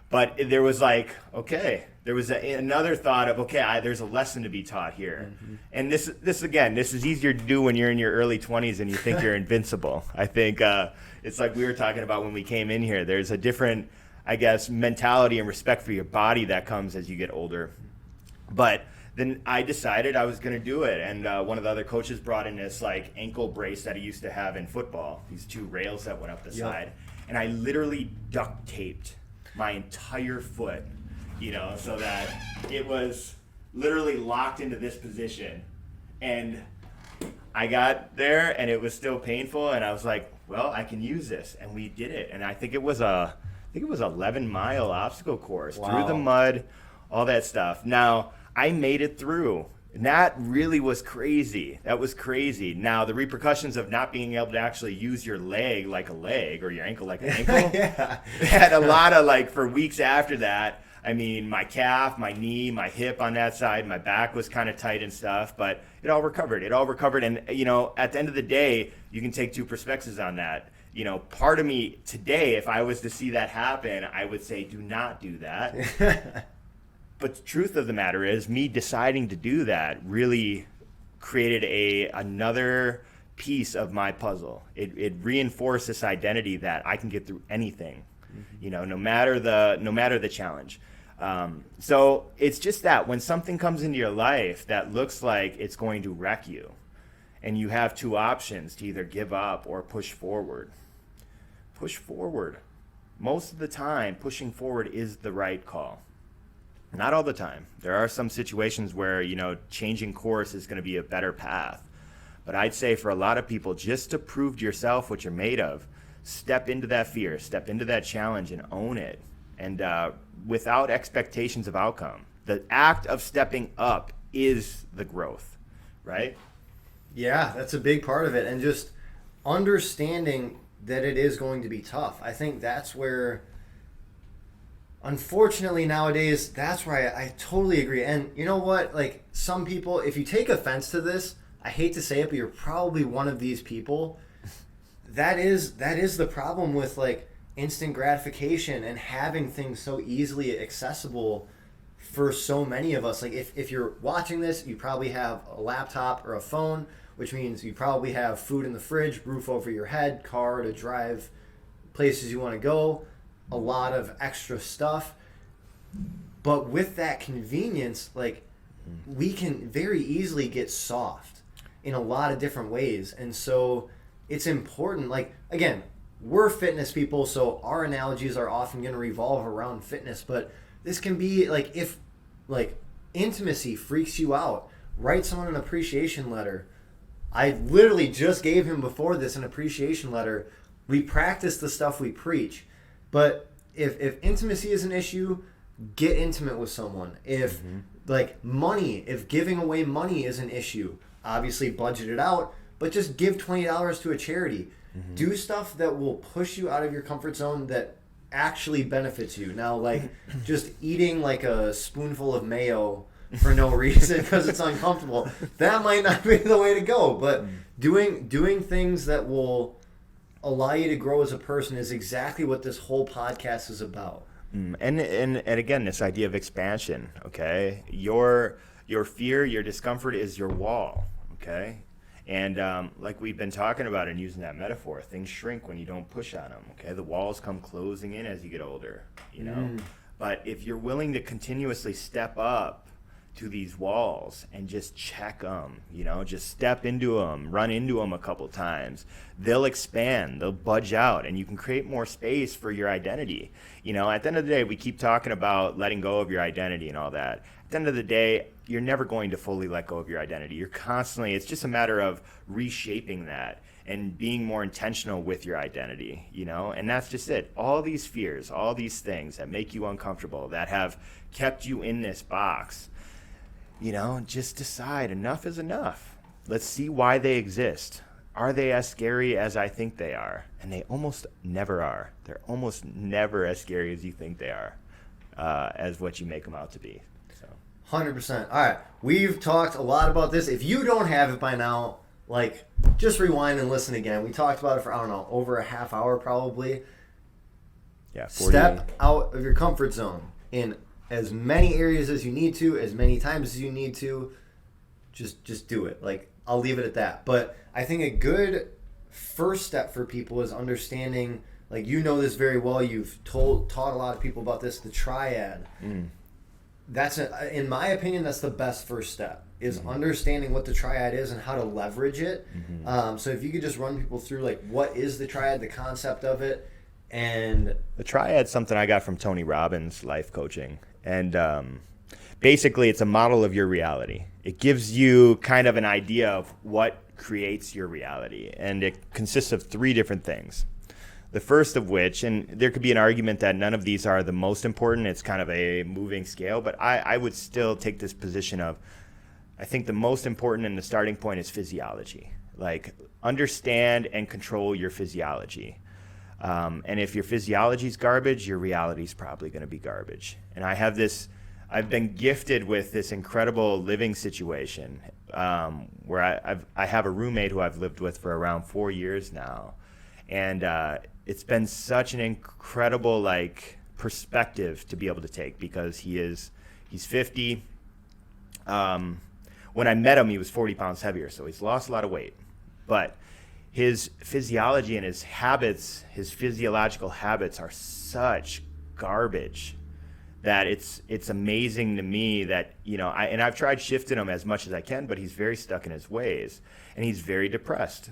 Speaker 2: But there was like, okay, there was another thought of, okay, there's a lesson to be taught here. And this is easier to do when you're in your early 20s and you think you're invincible. I think it's like we were talking about when we came in here. There's a different, I guess, mentality and respect for your body that comes as you get older. But then I decided I was going to do it. And one of the other coaches brought in this like ankle brace that he used to have in football, these two rails that went up the side. And I literally duct taped my entire foot, so that it was literally locked into this position. And I got there and it was still painful, and I was like, well, I can use this. And we did it. And I think it was 11-mile obstacle course.
Speaker 1: Wow.
Speaker 2: Through the mud, all that stuff. Now, I made it through. And that really was crazy. That was crazy. Now, the repercussions of not being able to actually use your leg like a leg or your ankle like an ankle
Speaker 1: Yeah.
Speaker 2: had a lot of, like, for weeks after that. I mean, my calf, my knee, my hip on that side, my back was kind of tight and stuff, but it all recovered. And, at the end of the day, you can take two perspectives on that. Part of me today, if I was to see that happen, I would say, do not do that. But the truth of the matter is, me deciding to do that really created another piece of my puzzle. It reinforced this identity that I can get through anything, no matter the challenge. So it's just that when something comes into your life that looks like it's going to wreck you, and you have two options to either give up or push forward. Push forward. Most of the time, pushing forward is the right call. Not all the time. There are some situations where, changing course is going to be a better path. But I'd say for a lot of people, just to prove to yourself what you're made of, step into that fear, step into that challenge and own it. And without expectations of outcome. The act of stepping up is the growth, right?
Speaker 1: Yeah, that's a big part of it. And just understanding that it is going to be tough. I think that's where, unfortunately, nowadays, that's where I totally agree. And you know what? Like, some people, if you take offense to this, I hate to say it, but you're probably one of these people. That is the problem with, like, instant gratification and having things so easily accessible for so many of us. Like, if you're watching this, you probably have a laptop or a phone, which means you probably have food in the fridge, roof over your head, car to drive places you want to go, a lot of extra stuff. But with that convenience, like, we can very easily get soft in a lot of different ways. And so it's important, like, again, we're fitness people, so our analogies are often going to revolve around fitness, but this can be like, if like intimacy freaks you out, write someone an appreciation letter. I literally just gave him before this an appreciation letter. We practice the stuff we preach. But if intimacy is an issue, get intimate with someone. If like money, if giving away money is an issue, obviously budget it out, but just give $20 to a charity. Do stuff that will push you out of your comfort zone that actually benefits you. Now, like, just eating like a spoonful of mayo for no reason because it's uncomfortable, that might not be the way to go. But doing things that will allow you to grow as a person is exactly what this whole podcast is about.
Speaker 2: And again, this idea of expansion, okay? Your fear, your discomfort is your wall, okay? And like we've been talking about and using that metaphor, things shrink when you don't push on them, okay? The walls come closing in as you get older, you know? But if you're willing to continuously step up to these walls and just check them, you know, just step into them, run into them a couple times, they'll expand, they'll budge out, and you can create more space for your identity. You know, at the end of the day, we keep talking about letting go of your identity and all that. At the end of the day, you're never going to fully let go of your identity. You're constantly, it's just a matter of reshaping that and being more intentional with your identity, you know? And that's just it. All these fears, all these things that make you uncomfortable, that have kept you in this box, you know, just decide enough is enough. Let's see why they exist. Are they as scary as I think they are? And they almost never are. They're almost never as scary as you think they are, as what you make them out to be.
Speaker 1: 100%. All right. We've talked a lot about this. If you don't have it by now, like, just rewind and listen again. We talked about it for, I don't know, over a half hour probably.
Speaker 2: Yeah. 40.
Speaker 1: Step out of your comfort zone in as many areas as you need to, as many times as you need to. Just do it. Like, I'll leave it at that. But I think a good first step for people is understanding, like, you know this very well. You've taught a lot of people about this, the Triad. That's in my opinion, that's the best first step, is understanding what the Triad is and how to leverage it. So if you could just run people through, like, what is the Triad, the concept of it. And
Speaker 2: the Triad's something I got from Tony Robbins' life coaching. And basically it's a model of your reality. It gives you kind of an idea of what creates your reality. And it consists of 3 different things. The first of which, and there could be an argument that none of these are the most important, it's kind of a moving scale, but I would still take this position of, I think the most important and the starting point is physiology. Like, understand and control your physiology. And if your physiology is garbage, your reality is probably going to be garbage. And I've been gifted with this incredible living situation where I have a roommate who I've lived with for around 4 years now. And it's been such an incredible, like, perspective to be able to take, because he's 50. When I met him, he was 40 pounds heavier, so he's lost a lot of weight. But his physiology and his habits, his physiological habits are such garbage that it's amazing to me that, you know, I've tried shifting him as much as I can, but he's very stuck in his ways, and he's very depressed.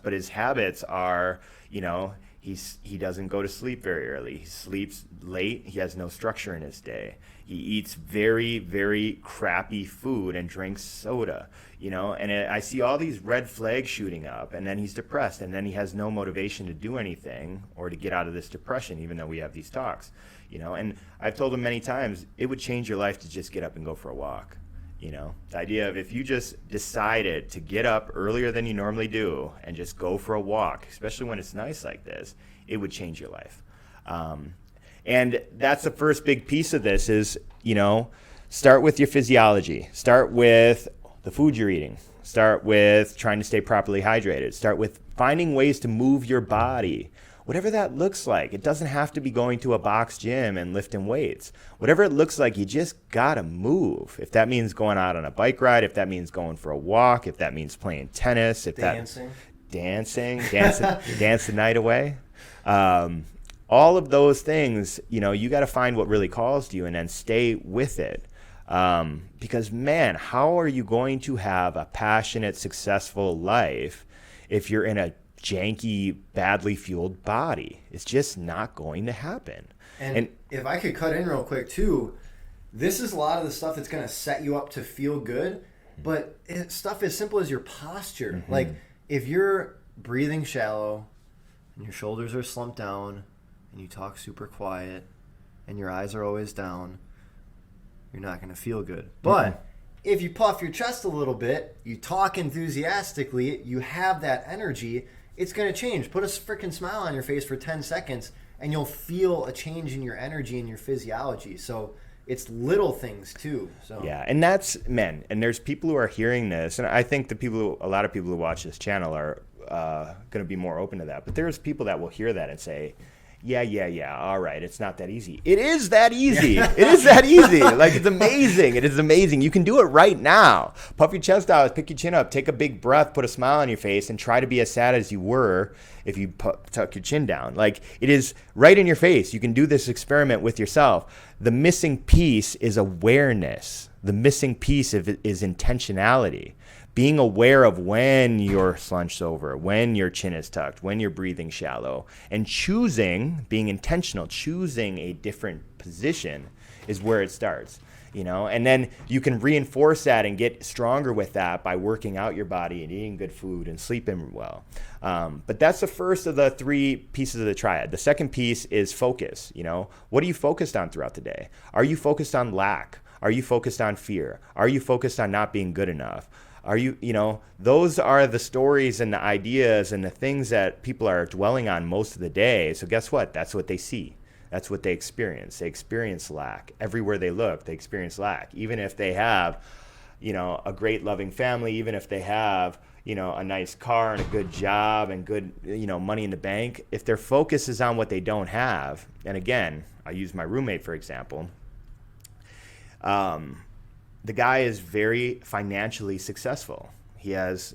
Speaker 2: But his habits are, you know, he doesn't go to sleep very early. He sleeps late. He has no structure in his day. He eats very, very crappy food and drinks soda, you know, and I see all these red flags shooting up, and then he's depressed, and then he has no motivation to do anything or to get out of this depression, even though we have these talks, you know. And I've told him many times, it would change your life to just get up and go for a walk. You know, the idea of if you just decided to get up earlier than you normally do and just go for a walk, especially when it's nice like this, it would change your life. And that's the first big piece of this is, you know, start with your physiology. Start with the food you're eating. Start with trying to stay properly hydrated. Start with finding ways to move your body. Whatever that looks like. It doesn't have to be going to a box gym and lifting weights. Whatever it looks like, you just gotta move. If that means going out on a bike ride, if that means going for a walk, if that means playing tennis, if dancing dance the night away. All of those things, you know, you got to find what really calls to you and then stay with it. Because, man, how are you going to have a passionate, successful life if you're in a janky, badly fueled body? It's just not going to happen.
Speaker 1: And if I could cut in real quick, too, this is a lot of the stuff that's going to set you up to feel good, but it's stuff as simple as your posture. Mm-hmm. Like, if you're breathing shallow and your shoulders are slumped down, and you talk super quiet, and your eyes are always down, you're not going to feel good. But if you puff your chest a little bit, you talk enthusiastically, you have that energy, it's going to change. Put a freaking smile on your face for 10 seconds, and you'll feel a change in your energy and your physiology. So it's little things, too. So
Speaker 2: yeah, and that's, men, and there's people who are hearing this, and I think a lot of people who watch this channel are going to be more open to that. But there's people that will hear that and say, yeah, all right, it's not that easy. It is that easy. It is that easy. Like, it's amazing. It is amazing. You can do it right now. Puff your chest out, pick your chin up, take a big breath, put a smile on your face, and try to be as sad as you were if you tuck your chin down. Like, it is right in your face. You can do this experiment with yourself. The missing piece is awareness. The missing piece is intentionality. Being aware of when you're slunched over, when your chin is tucked, when you're breathing shallow, and being intentional, choosing a different position is where it starts, you know? And then you can reinforce that and get stronger with that by working out your body and eating good food and sleeping well. But that's the first of the 3 pieces of the triad. The second piece is focus, you know? What are you focused on throughout the day? Are you focused on lack? Are you focused on fear? Are you focused on not being good enough? Are you know, those are the stories and the ideas and the things that people are dwelling on most of the day. So guess what? That's what they see. That's what they experience. They experience lack. Everywhere they look, they experience lack. Even if they have, you know, a great loving family, even if they have, you know, a nice car and a good job and good, you know, money in the bank, if their focus is on what they don't have, and again, I use my roommate for example, the guy is very financially successful. He has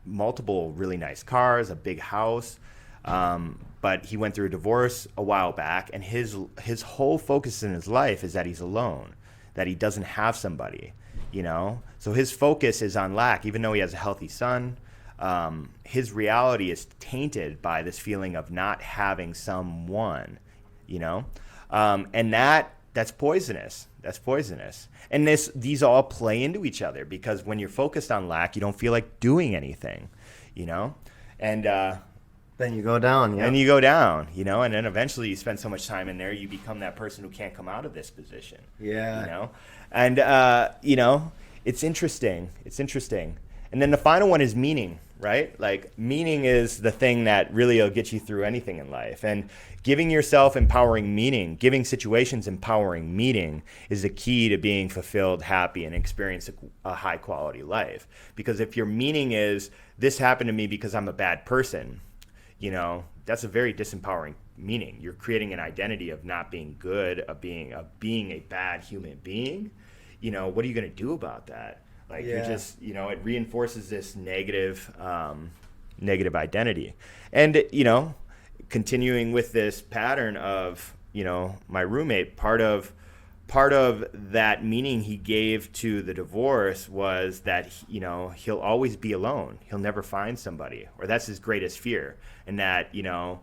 Speaker 2: multiple really nice cars, a big house, but he went through a divorce a while back, and his whole focus in his life is that he's alone, that he doesn't have somebody, you know? So his focus is on lack, even though he has a healthy son. His reality is tainted by this feeling of not having someone, you know? And that's poisonous. That's poisonous. And these all play into each other, because when you're focused on lack, you don't feel like doing anything, you know? And
Speaker 1: then you go down, yeah.
Speaker 2: And you go down, you know? And then eventually you spend so much time in there, you become that person who can't come out of this position.
Speaker 1: Yeah.
Speaker 2: You know? And, you know, it's interesting. It's interesting. And then the final one is meaning, right? Like, meaning is the thing that really will get you through anything in life. And giving yourself empowering meaning, giving situations empowering meaning is the key to being fulfilled, happy, and experience a high quality life. Because if your meaning is, this happened to me because I'm a bad person, you know, that's a very disempowering meaning. You're creating an identity of not being good, of being a bad human being. You know, what are you going to do about that? Like, yeah. You're just, you know, it reinforces this negative identity. And, you know, continuing with this pattern of, you know, my roommate, part of that meaning he gave to the divorce was that, you know, he'll always be alone. He'll never find somebody, or that's his greatest fear. And that, you know,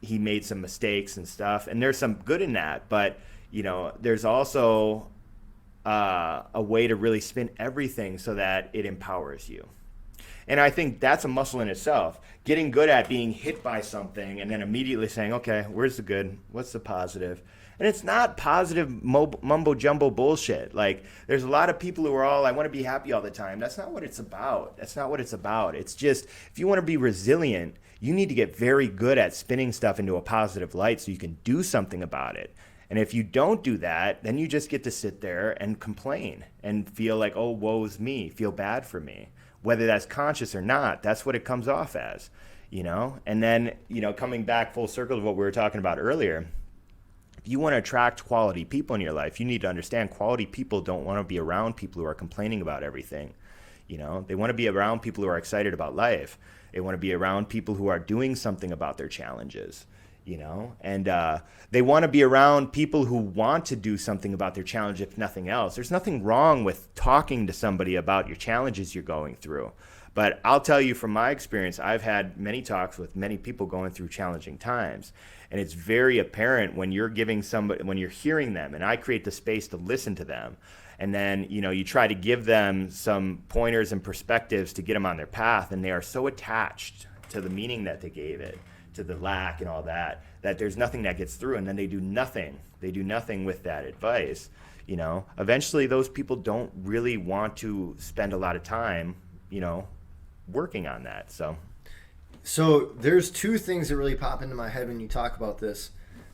Speaker 2: he made some mistakes and stuff. And there's some good in that, but, you know, there's also a way to really spin everything so that it empowers you. And I think that's a muscle in itself. Getting good at being hit by something and then immediately saying, okay, where's the good? What's the positive? And it's not positive mumbo jumbo bullshit. Like, there's a lot of people who are all, I want to be happy all the time. That's not what it's about. That's not what it's about. It's just, if you want to be resilient, you need to get very good at spinning stuff into a positive light so you can do something about it. And if you don't do that, then you just get to sit there and complain and feel like, oh, woe's me, feel bad for me. Whether that's conscious or not, that's what it comes off as, you know? And then, you know, coming back full circle to what we were talking about earlier, if you want to attract quality people in your life, you need to understand quality people don't want to be around people who are complaining about everything. You know, they want to be around people who are excited about life. They want to be around people who are doing something about their challenges, you know, and they want to be around people who want to do something about their challenge, if nothing else. There's nothing wrong with talking to somebody about your challenges you're going through. But I'll tell you from my experience, I've had many talks with many people going through challenging times. And it's very apparent when you're giving somebody, when you're hearing them, and I create the space to listen to them. And then, you know, you try to give them some pointers and perspectives to get them on their path. And they are so attached to the meaning that they gave it, to the lack and all that, that there's nothing that gets through. And then they do nothing. They do nothing with that advice. You know, eventually those people don't really want to spend a lot of time, you know, working on that.
Speaker 1: So there's two things that really pop into my head when you talk about this.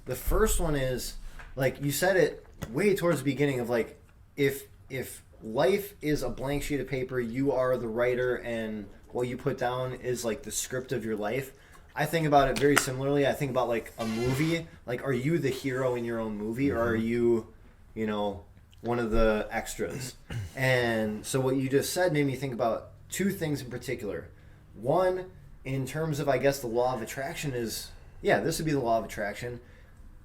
Speaker 1: The first one is, like, you said it way towards the beginning of, like, if life is a blank sheet of paper, you are the writer, and what you put down is like the script of your life. I think about it very similarly. I think about like a movie. Like, are you the hero in your own movie, or are you, you know, one of the extras? And so what you just said made me think about two things in particular. One, in terms of, I guess, the law of attraction is, yeah, this would be the law of attraction.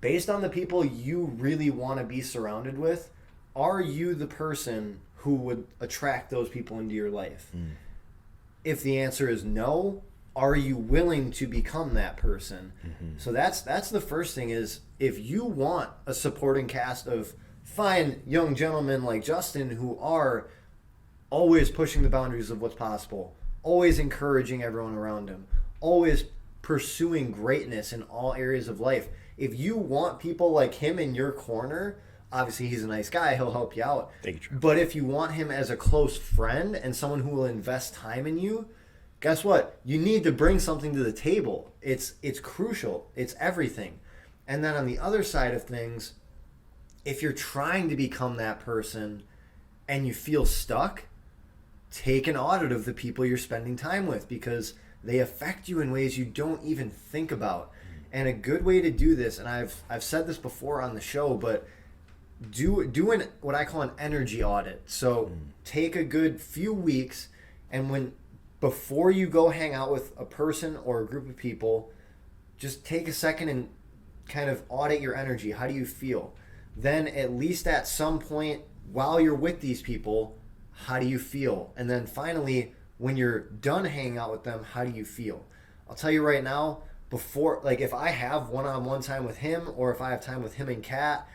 Speaker 1: Based on the people you really want to be surrounded with, are you the person who would attract those people into your life? If the answer is no, are you willing to become that person? So that's the first thing is, if you want a supporting cast of fine young gentlemen like Justin who are always pushing the boundaries of what's possible, always encouraging everyone around him, always pursuing greatness in all areas of life. If you want people like him in your corner, obviously he's a nice guy, he'll help you out.
Speaker 2: Thank you.
Speaker 1: But if you want him as a close friend and someone who will invest time in you, guess what? You need to bring something to the table. It's crucial. It's everything. And then on the other side of things, if you're trying to become that person and you feel stuck, take an audit of the people you're spending time with, because they affect you in ways you don't even think about. And a good way to do this, and I've said this before on the show, but do what I call an energy audit. So take a good few weeks, and before you go hang out with a person or a group of people, just take a second and kind of audit your energy. How do you feel? Then at least at some point while you're with these people, how do you feel? And then finally, when you're done hanging out with them, how do you feel? I'll tell you right now, before, like, if I have one-on-one time with him, or if I have time with him and Kat,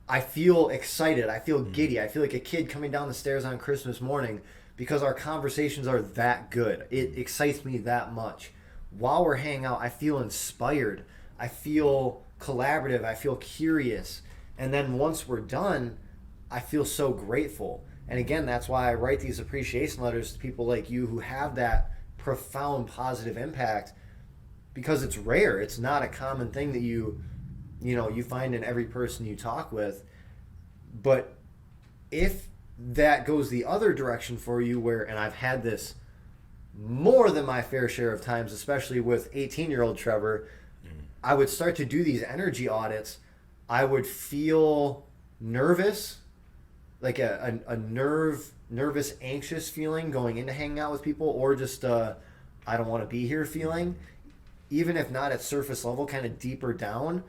Speaker 1: I feel excited. I feel giddy. I feel like a kid coming down the stairs on Christmas morning, because our conversations are that good. It excites me that much. While we're hanging out, I feel inspired. I feel collaborative. I feel curious. And then once we're done, I feel so grateful. And again, that's why I write these appreciation letters to people like you who have that profound positive impact, because it's rare. It's not a common thing that you find in every person you talk with. But if that goes the other direction for you, and I've had this more than my fair share of times, especially with 18-year-old Trevor, I would start to do these energy audits. I would feel nervous, like a nervous, anxious feeling going into hanging out with people, or just I don't want to be here feeling, even if not at surface level, kind of deeper down.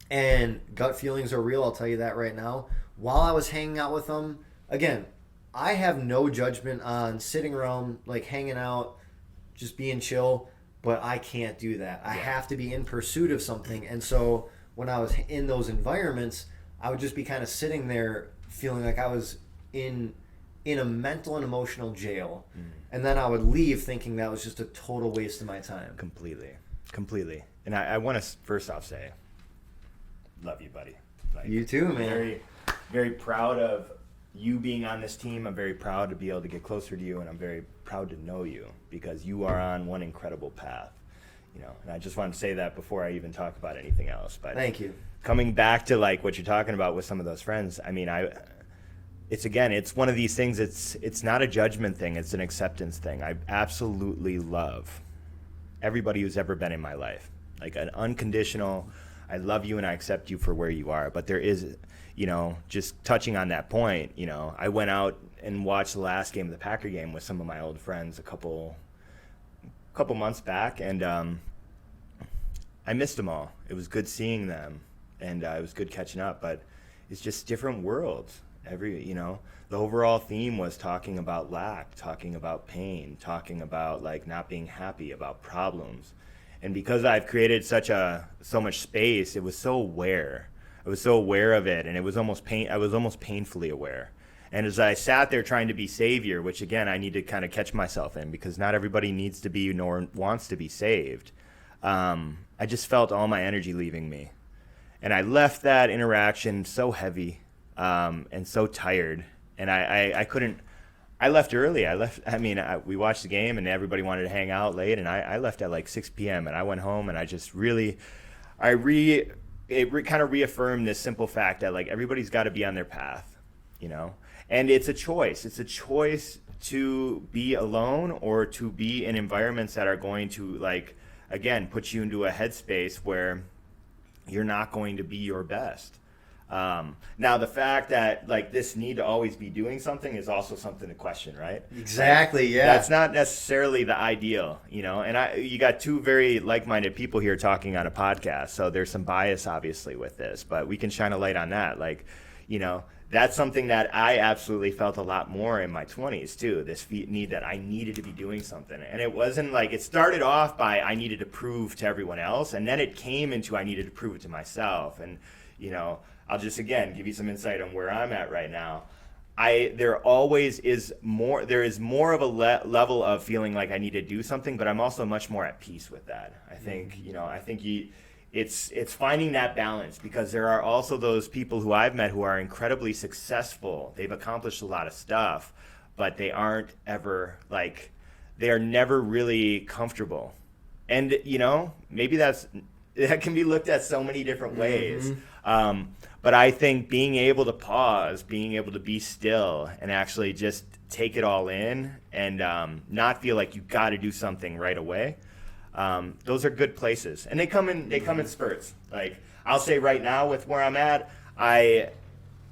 Speaker 1: And gut feelings are real, I'll tell you that right now. While I was hanging out with them, again, I have no judgment on sitting around, like, hanging out, just being chill, but I can't do that. I have to be in pursuit of something. And so when I was in those environments, I would just be kind of sitting there feeling like I was in a mental and emotional jail. And then I would leave thinking that was just a total waste of my time.
Speaker 2: Completely. And I want to first off say, love you, buddy. Like,
Speaker 1: You too, man.
Speaker 2: Very, very proud of you being on this team. I'm very proud to be able to get closer to you, and I'm very proud to know you because you are on one incredible path. You know, and I just wanted to say that before I even talk about anything else. But
Speaker 1: Thank you.
Speaker 2: Coming back to like what you're talking about with some of those friends, I mean, it's one of these things. It's not a judgment thing. It's an acceptance thing. I absolutely love everybody who's ever been in my life, like an unconditional. I love you and I accept you for where you are. But there is, you know, just touching on that point, you know, I went out and watched the last game of the Packer game with some of my old friends a couple months back, and I missed them all. It was good seeing them, and it was good catching up, but it's just different worlds. The overall theme was talking about lack, talking about pain, talking about like not being happy, about problems. And because I've created so much space, it was so aware. I was so aware of it, and it was almost I was almost painfully aware. And as I sat there trying to be savior, which again, I need to kind of catch myself in because not everybody needs to be nor wants to be saved. I just felt all my energy leaving me. And I left that interaction so heavy and so tired. And I couldn't, I left early. We watched the game and everybody wanted to hang out late. And I left at like 6 p.m. and I went home and I just really, kind of reaffirmed this simple fact that like everybody's got to be on their path, you know? And it's a choice. It's a choice to be alone or to be in environments that are going to, like, again, put you into a headspace where you're not going to be your best. Now, the fact that, like, this need to always be doing something is also something to question, right?
Speaker 1: Exactly, yeah.
Speaker 2: That's not necessarily the ideal, you know? And you got two very like-minded people here talking on a podcast, so there's some bias, obviously, with this, but we can shine a light on that. Like, you know, that's something that I absolutely felt a lot more in my 20s too, this need that I needed to be doing something. And it wasn't like, it started off by I needed to prove to everyone else, and then it came into I needed to prove it to myself. And, you know, I'll just, again, give you some insight on where I'm at right now. There is more of a level of feeling like I need to do something, but I'm also much more at peace with that. I think, you know, it's finding that balance, because there are also those people who I've met who are incredibly successful. They've accomplished a lot of stuff, but they aren't ever they are never really comfortable. And, you know, maybe that can be looked at so many different ways. But I think being able to pause, being able to be still and actually just take it all in and not feel like you got to do something right away. Those are good places, and they come in spurts. Like, I'll say right now with where I'm at, I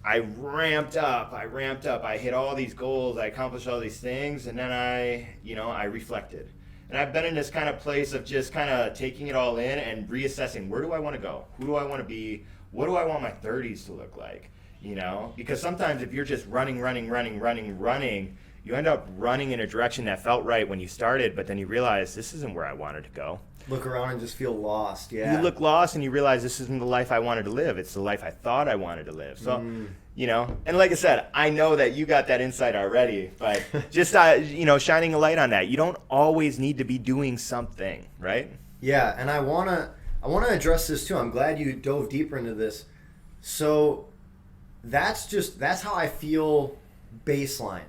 Speaker 2: ramped up. I hit all these goals. I accomplished all these things, and then I reflected. And I've been in this kind of place of just kind of taking it all in and reassessing, where do I want to go? Who do I want to be? What do I want my 30s to look like? You know, because sometimes if you're just running, you end up running in a direction that felt right when you started, but then you realize this isn't where I wanted to go.
Speaker 1: Look around and just feel lost. Yeah.
Speaker 2: You look lost and you realize this isn't the life I wanted to live. It's the life I thought I wanted to live. So, you know, and like I said, I know that you got that insight already, but just, you know, shining a light on that. You don't always need to be doing something, right?
Speaker 1: Yeah, and I wanna address this too. I'm glad you dove deeper into this. So that's how I feel baseline.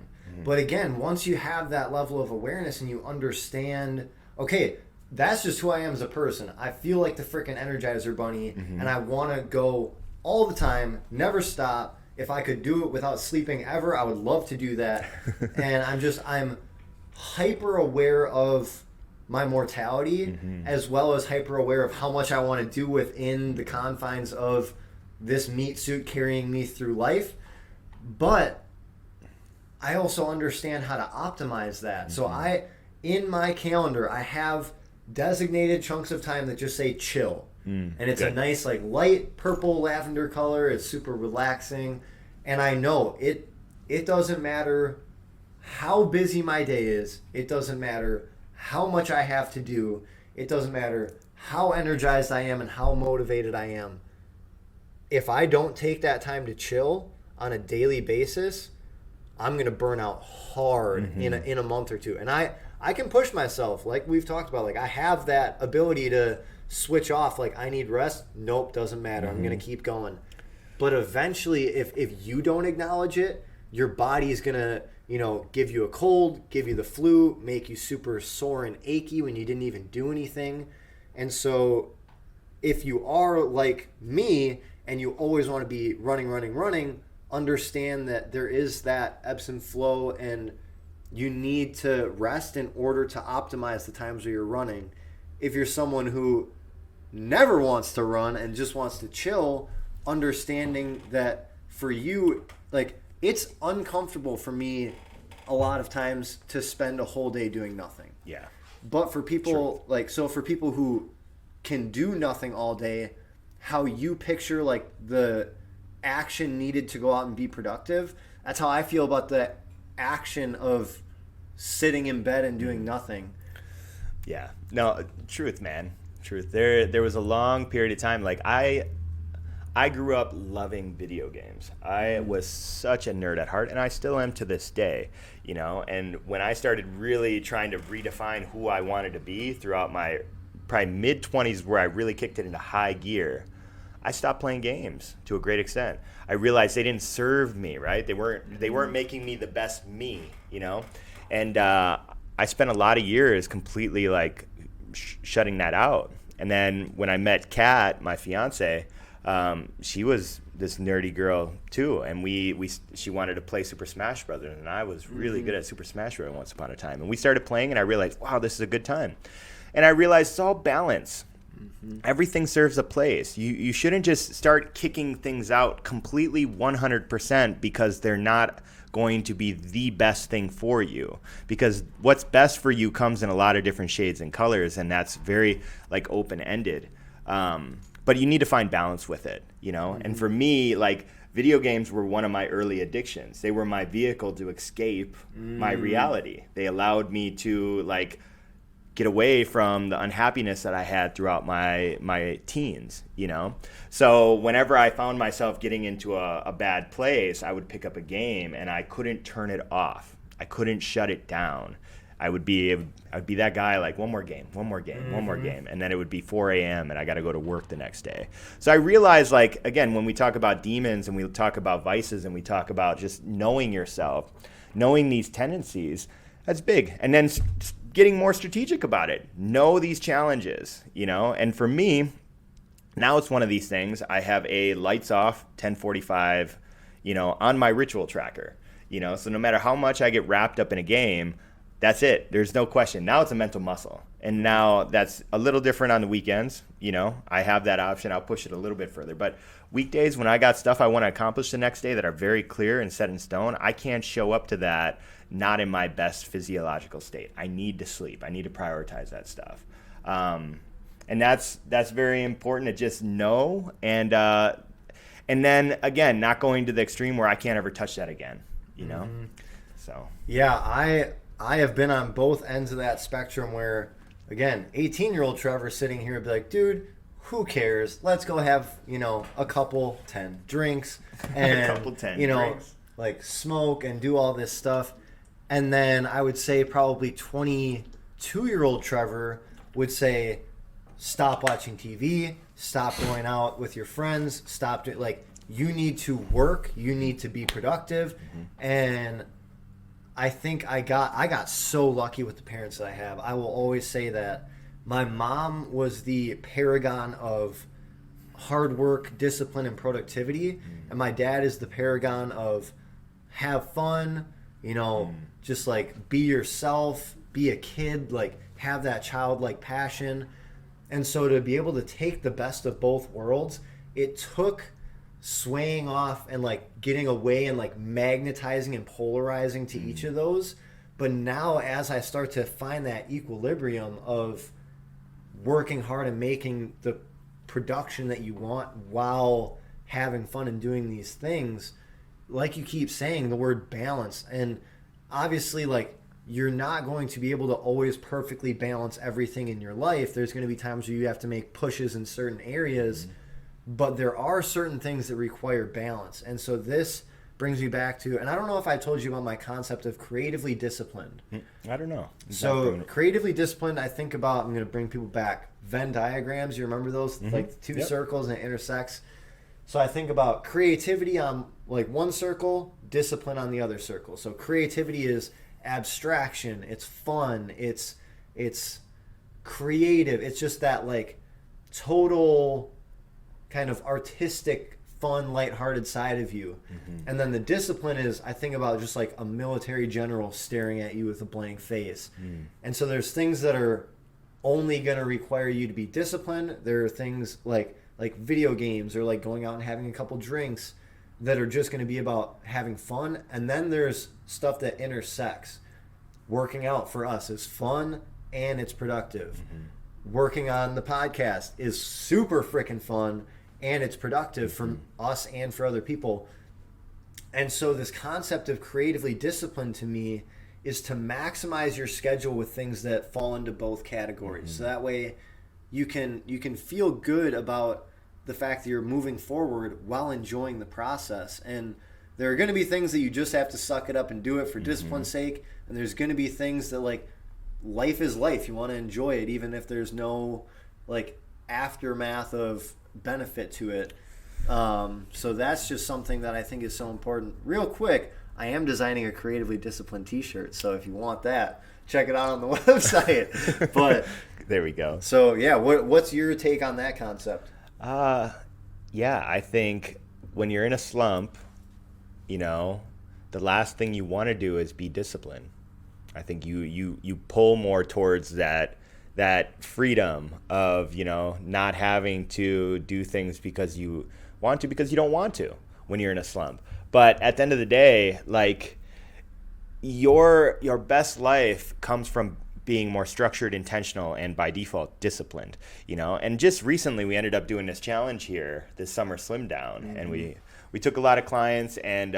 Speaker 1: But again, once you have that level of awareness and you understand, okay, that's just who I am as a person. I feel like the freaking Energizer Bunny, and I want to go all the time, never stop. If I could do it without sleeping ever, I would love to do that. And I'm hyper aware of my mortality, as well as hyper aware of how much I want to do within the confines of this meat suit carrying me through life. But I also understand how to optimize that. So in my calendar, I have designated chunks of time that just say chill. And it's a nice, like, light purple lavender color. It's super relaxing. And I know it doesn't matter how busy my day is. It doesn't matter how much I have to do. It doesn't matter how energized I am and how motivated I am. If I don't take that time to chill on a daily basis, I'm going to burn out hard in a month or two. And I I can push myself, like we've talked about. Like I have that ability to switch off. Like I need rest. Nope, doesn't matter. I'm gonna keep going. But eventually, if you don't acknowledge it, your body's gonna give you a cold, give you the flu, make you super sore and achy when you didn't even do anything. And so, if you are like me and you always want to be running, understand that there is that ebbs and flow, and you need to rest in order to optimize the times where you're running. If you're someone who never wants to run and just wants to chill, understanding that for you, like, it's uncomfortable for me a lot of times to spend a whole day doing nothing.
Speaker 2: Yeah.
Speaker 1: But for people, for people who can do nothing all day, how you picture, like, the action needed to go out and be productive, that's how I feel about the action of sitting in bed and doing nothing.
Speaker 2: Yeah. No, truth, man. Truth. There was a long period of time, like, I grew up loving video games. I was such a nerd at heart, and I still am to this day, and when I started really trying to redefine who I wanted to be throughout my probably mid-20s, where I really kicked it into high gear, I stopped playing games to a great extent. I realized they didn't serve me, right? They weren't making me the best me, and I spent a lot of years completely like shutting that out. And then when I met Kat, my fiance, she was this nerdy girl too, and she wanted to play Super Smash Brothers, and I was really good at Super Smash Brothers once upon a time. And we started playing, and I realized, wow, this is a good time. And I realized it's all balance. Everything serves a place. You shouldn't just start kicking things out completely 100% because they're not going to be the best thing for you, because what's best for you comes in a lot of different shades and colors, and that's very like open-ended. But you need to find balance with it, And for me, like, video games were one of my early addictions. They were my vehicle to escape my reality. They allowed me to like get away from the unhappiness that I had throughout my teens, So whenever I found myself getting into a bad place, I would pick up a game and I couldn't turn it off. I couldn't shut it down. I would be that guy, like, one more game, and then it would be 4 a.m. and I got to go to work the next day. So I realized, like, again, when we talk about demons and we talk about vices and we talk about just knowing yourself, knowing these tendencies, that's big. And then getting more strategic about it. Know these challenges, And for me, now it's one of these things. I have a lights off 10:45, on my ritual tracker, So no matter how much I get wrapped up in a game, that's it. There's no question. Now it's a mental muscle. And now that's a little different on the weekends. I have that option. I'll push it a little bit further. But weekdays, when I got stuff I want to accomplish the next day that are very clear and set in stone, I can't show up to that not in my best physiological state. I need to sleep. I need to prioritize that stuff. And that's very important to just know. And then, again, not going to the extreme where I can't ever touch that again, So.
Speaker 1: Yeah, I have been on both ends of that spectrum where, again, 18-year-old Trevor sitting here would be like, dude, who cares? Let's go have, a couple 10 drinks and,
Speaker 2: drinks.
Speaker 1: like, smoke and do all this stuff. And then I would say probably 22-year-old Trevor would say, stop watching TV, stop going out with your friends, stop doing, like, you need to work, you need to be productive. And I think I got so lucky with the parents that I have. I will always say that my mom was the paragon of hard work, discipline, and productivity, and my dad is the paragon of have fun, just like be yourself, be a kid, like have that childlike passion. And so to be able to take the best of both worlds, it took swaying off and like getting away and like magnetizing and polarizing to each of those. But now as I start to find that equilibrium of working hard and making the production that you want while having fun and doing these things, like you keep saying, the word balance. And obviously, like, you're not going to be able to always perfectly balance everything in your life. There's going to be times where you have to make pushes in certain areas, but there are certain things that require balance. And so this brings me back to, and I don't know if I told you about my concept of creatively disciplined.
Speaker 2: I don't know.
Speaker 1: So creatively disciplined, I think about, I'm going to bring people back, Venn diagrams. You remember those? Like two circles and it intersects. So I think about creativity on like one circle, discipline on the other circle. So creativity is abstraction, it's fun, it's creative. It's just that like total kind of artistic, fun, lighthearted side of you. And then the discipline is, I think about just like a military general staring at you with a blank face. And so there's things that are only going to require you to be disciplined. There are things like video games or like going out and having a couple drinks that are just going to be about having fun. And then there's stuff that intersects. Working out for us is fun and it's productive. Working on the podcast is super freaking fun and it's productive for us and for other people. And so this concept of creatively disciplined to me is to maximize your schedule with things that fall into both categories. So that way you can feel good about the fact that you're moving forward while enjoying the process. And there are going to be things that you just have to suck it up and do it for discipline's sake. And there's going to be things that like life is life. You want to enjoy it even if there's no like aftermath of benefit to it. So that's just something that I think is so important. Real quick, I am designing a creatively disciplined t-shirt. So if you want that, check it out on the website. But
Speaker 2: there we go.
Speaker 1: So yeah, what's your take on that concept?
Speaker 2: Yeah, I think when you're in a slump, you know, the last thing you want to do is be disciplined. I think you pull more towards that freedom of, you know, not having to do things because you want to, because you don't want to when you're in a slump. But at the end of the day, like your best life comes from being more structured, intentional, and by default disciplined, you know. And just recently we ended up doing this challenge here, this summer slim down, and we took a lot of clients and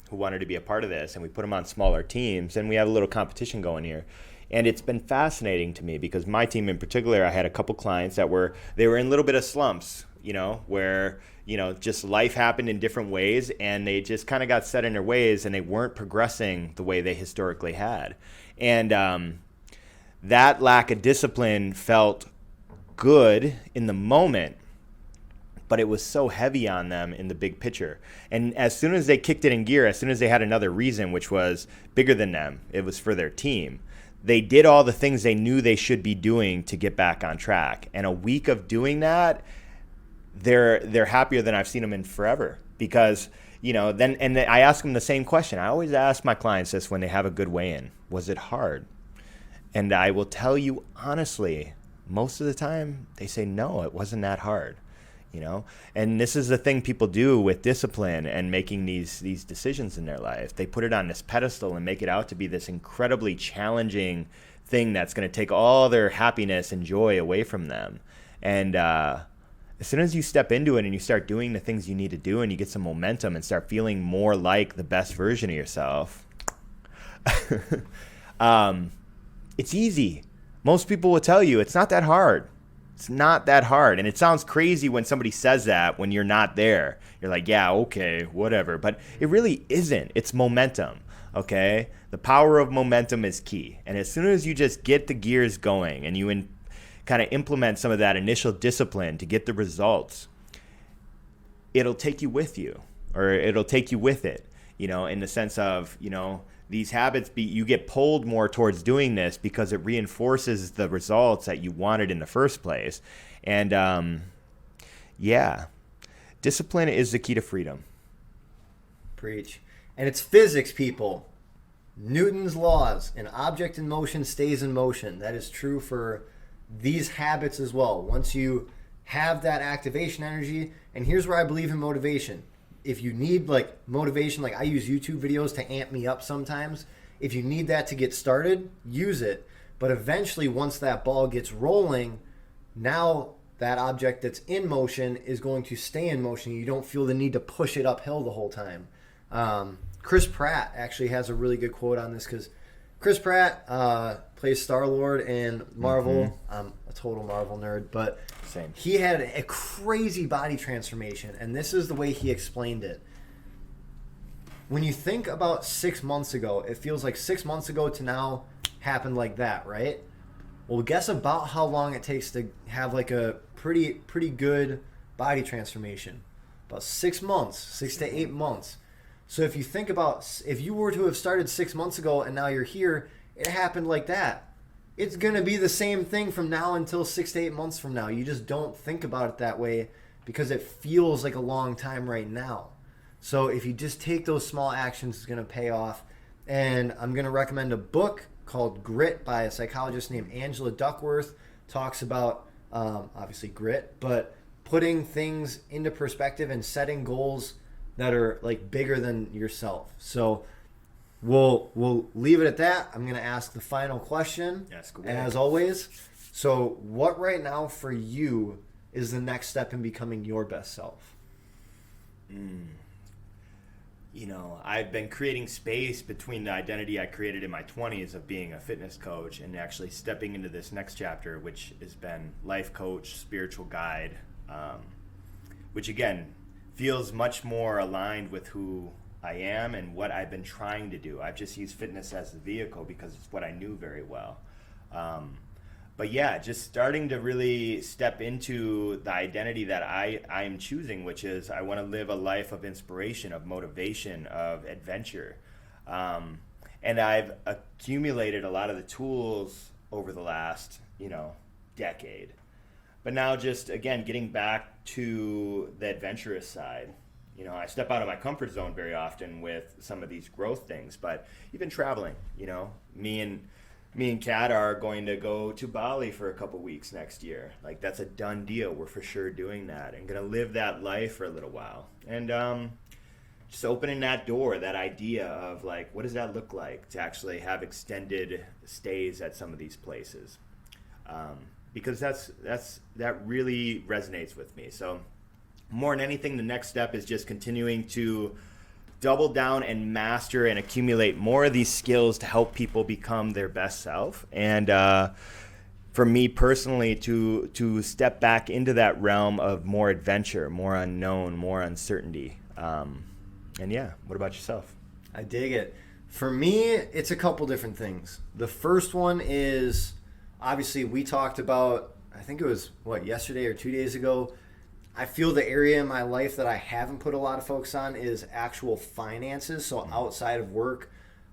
Speaker 2: who wanted to be a part of this, and we put them on smaller teams, and we have a little competition going here. And it's been fascinating to me because my team in particular, I had a couple clients that were in a little bit of slumps, you know, where, you know, just life happened in different ways and they just kind of got set in their ways and they weren't progressing the way they historically had. And that lack of discipline felt good in the moment, but it was so heavy on them in the big picture. And as soon as they kicked it in gear, as soon as they had another reason, which was bigger than them, it was for their team, they did all the things they knew they should be doing to get back on track. And a week of doing that, they're happier than I've seen them in forever. Because, you know, then I ask them the same question. I always ask my clients this when they have a good weigh-in. Was it hard? And I will tell you honestly, most of the time they say, no, it wasn't that hard, you know? And this is the thing people do with discipline and making these decisions in their life. They put it on this pedestal and make it out to be this incredibly challenging thing that's going to take all their happiness and joy away from them. And as soon as you step into it and you start doing the things you need to do and you get some momentum and start feeling more like the best version of yourself, it's easy. Most people will tell you it's not that hard. It's not that hard. And it sounds crazy when somebody says that when you're not there. You're like, yeah, okay, whatever. But it really isn't. It's momentum, okay? The power of momentum is key. And as soon as you just get the gears going and you kind of implement some of that initial discipline to get the results, it'll take you with you, or it'll take you with it, you know, in the sense of, you know, these habits, you get pulled more towards doing this because it reinforces the results that you wanted in the first place. And yeah, discipline is the key to freedom.
Speaker 1: Preach. And it's physics, people. Newton's laws. An object in motion stays in motion. That is true for these habits as well. Once you have that activation energy, and here's where I believe in motivation. If you need like motivation, like I use YouTube videos to amp me up sometimes. If you need that to get started, use it. But eventually, once that ball gets rolling, now that object that's in motion is going to stay in motion. You don't feel the need to push it uphill the whole time. Chris Pratt actually has a really good quote on this because Chris Pratt plays Star-Lord in Marvel. I'm a total Marvel nerd, but
Speaker 2: same.
Speaker 1: He had a crazy body transformation, and this is the way he explained it. when you think about 6 months ago, it feels like 6 months ago to now happened like that, right? Well, guess about how long it takes to have like a pretty good body transformation. About 6 months, 6 to 8 months. So if you think about, if you were to have started 6 months ago and now you're here, it happened like that. It's going to be the same thing from now until 6 to 8 months from now. You just don't think about it that way because it feels like a long time right now. So if you just take those small actions, it's going to pay off. And I'm going to recommend a book called Grit by a psychologist named Angela Duckworth. Talks about, obviously, grit, but putting things into perspective and setting goals that are like bigger than yourself. So we'll leave it at that. I'm going to ask the final question, as always. So what right now for you is the next step in becoming your best self?
Speaker 2: You know, I've been creating space between the identity I created in my 20s of being a fitness coach and actually stepping into this next chapter, which has been life coach, spiritual guide, which again feels much more aligned with who I am and what I've been trying to do. I've just used fitness as the vehicle because it's what I knew very well. But yeah, just starting to really step into the identity that I am choosing, which is I want to live a life of inspiration, of motivation, of adventure. And I've accumulated a lot of the tools over the last, decade. But now just, again, getting back to the adventurous side. I step out of my comfort zone very often with some of these growth things, but even traveling, me and Kat are going to go to Bali for a couple weeks next year. Like, that's a done deal. We're for sure doing that and going to live that life for a little while. And just opening that door, that idea of, like, what does that look like to actually have extended stays at some of these places? Because that really resonates with me. So more than anything, the next step is just continuing to double down and master and accumulate more of these skills to help people become their best self. And for me personally, to step back into that realm of more adventure, more unknown, more uncertainty. And yeah, what about yourself?
Speaker 1: I dig it. For me, it's a couple different things. The first one is, obviously, we talked about, I think it was, yesterday or 2 days ago, I feel the area in my life that I haven't put a lot of focus on is actual finances. So outside of work,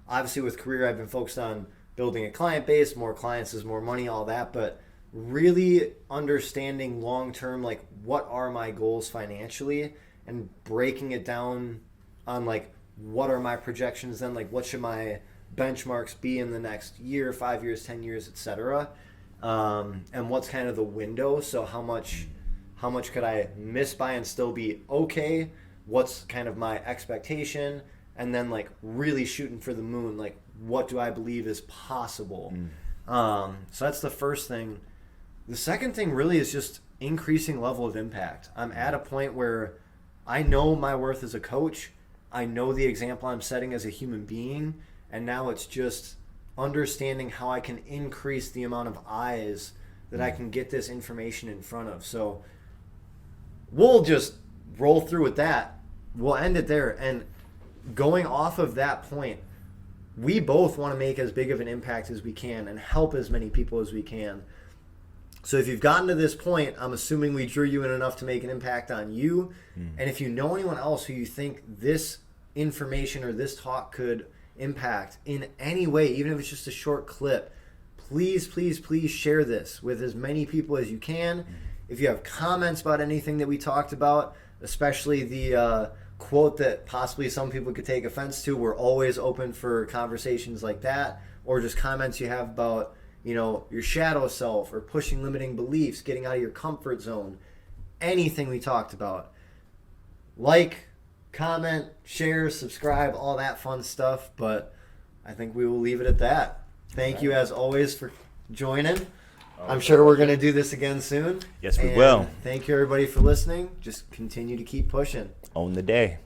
Speaker 1: obviously with career, I've been focused on building a client base, more clients is more money, all that. But really understanding long-term, like, what are my goals financially and breaking it down on, like, what are my projections then? Like, what should my benchmarks be in the next year, 5 years, 10 years, etc. And what's kind of the window? So how much could I miss by and still be okay? What's kind of my expectation? And then, like, really shooting for the moon. Like, what do I believe is possible? So that's the first thing. The second thing really is just increasing level of impact. I'm at a point where I know my worth as a coach. I know the example I'm setting as a human being. And now it's just understanding how I can increase the amount of eyes that I can get this information in front of. So we'll just roll through with that. We'll end it there. And going off of that point, we both want to make as big of an impact as we can and help as many people as we can. So if you've gotten to this point, I'm assuming we drew you in enough to make an impact on you. And if you know anyone else who you think this information or this talk could impact in any way, even if it's just a short clip, please, please, please share this with as many people as you can. If you have comments about anything that we talked about, especially the quote that possibly some people could take offense to, we're always open for conversations like that, or just comments you have about, your shadow self or pushing limiting beliefs, getting out of your comfort zone, anything we talked about. Like, comment, share, subscribe, all that fun stuff. But I think we will leave it at that. Thank you, as always, for joining. I'm sure we're going to do this again soon.
Speaker 2: Yes, we will.
Speaker 1: Thank you, everybody, for listening. Just continue to keep pushing.
Speaker 2: Own the day.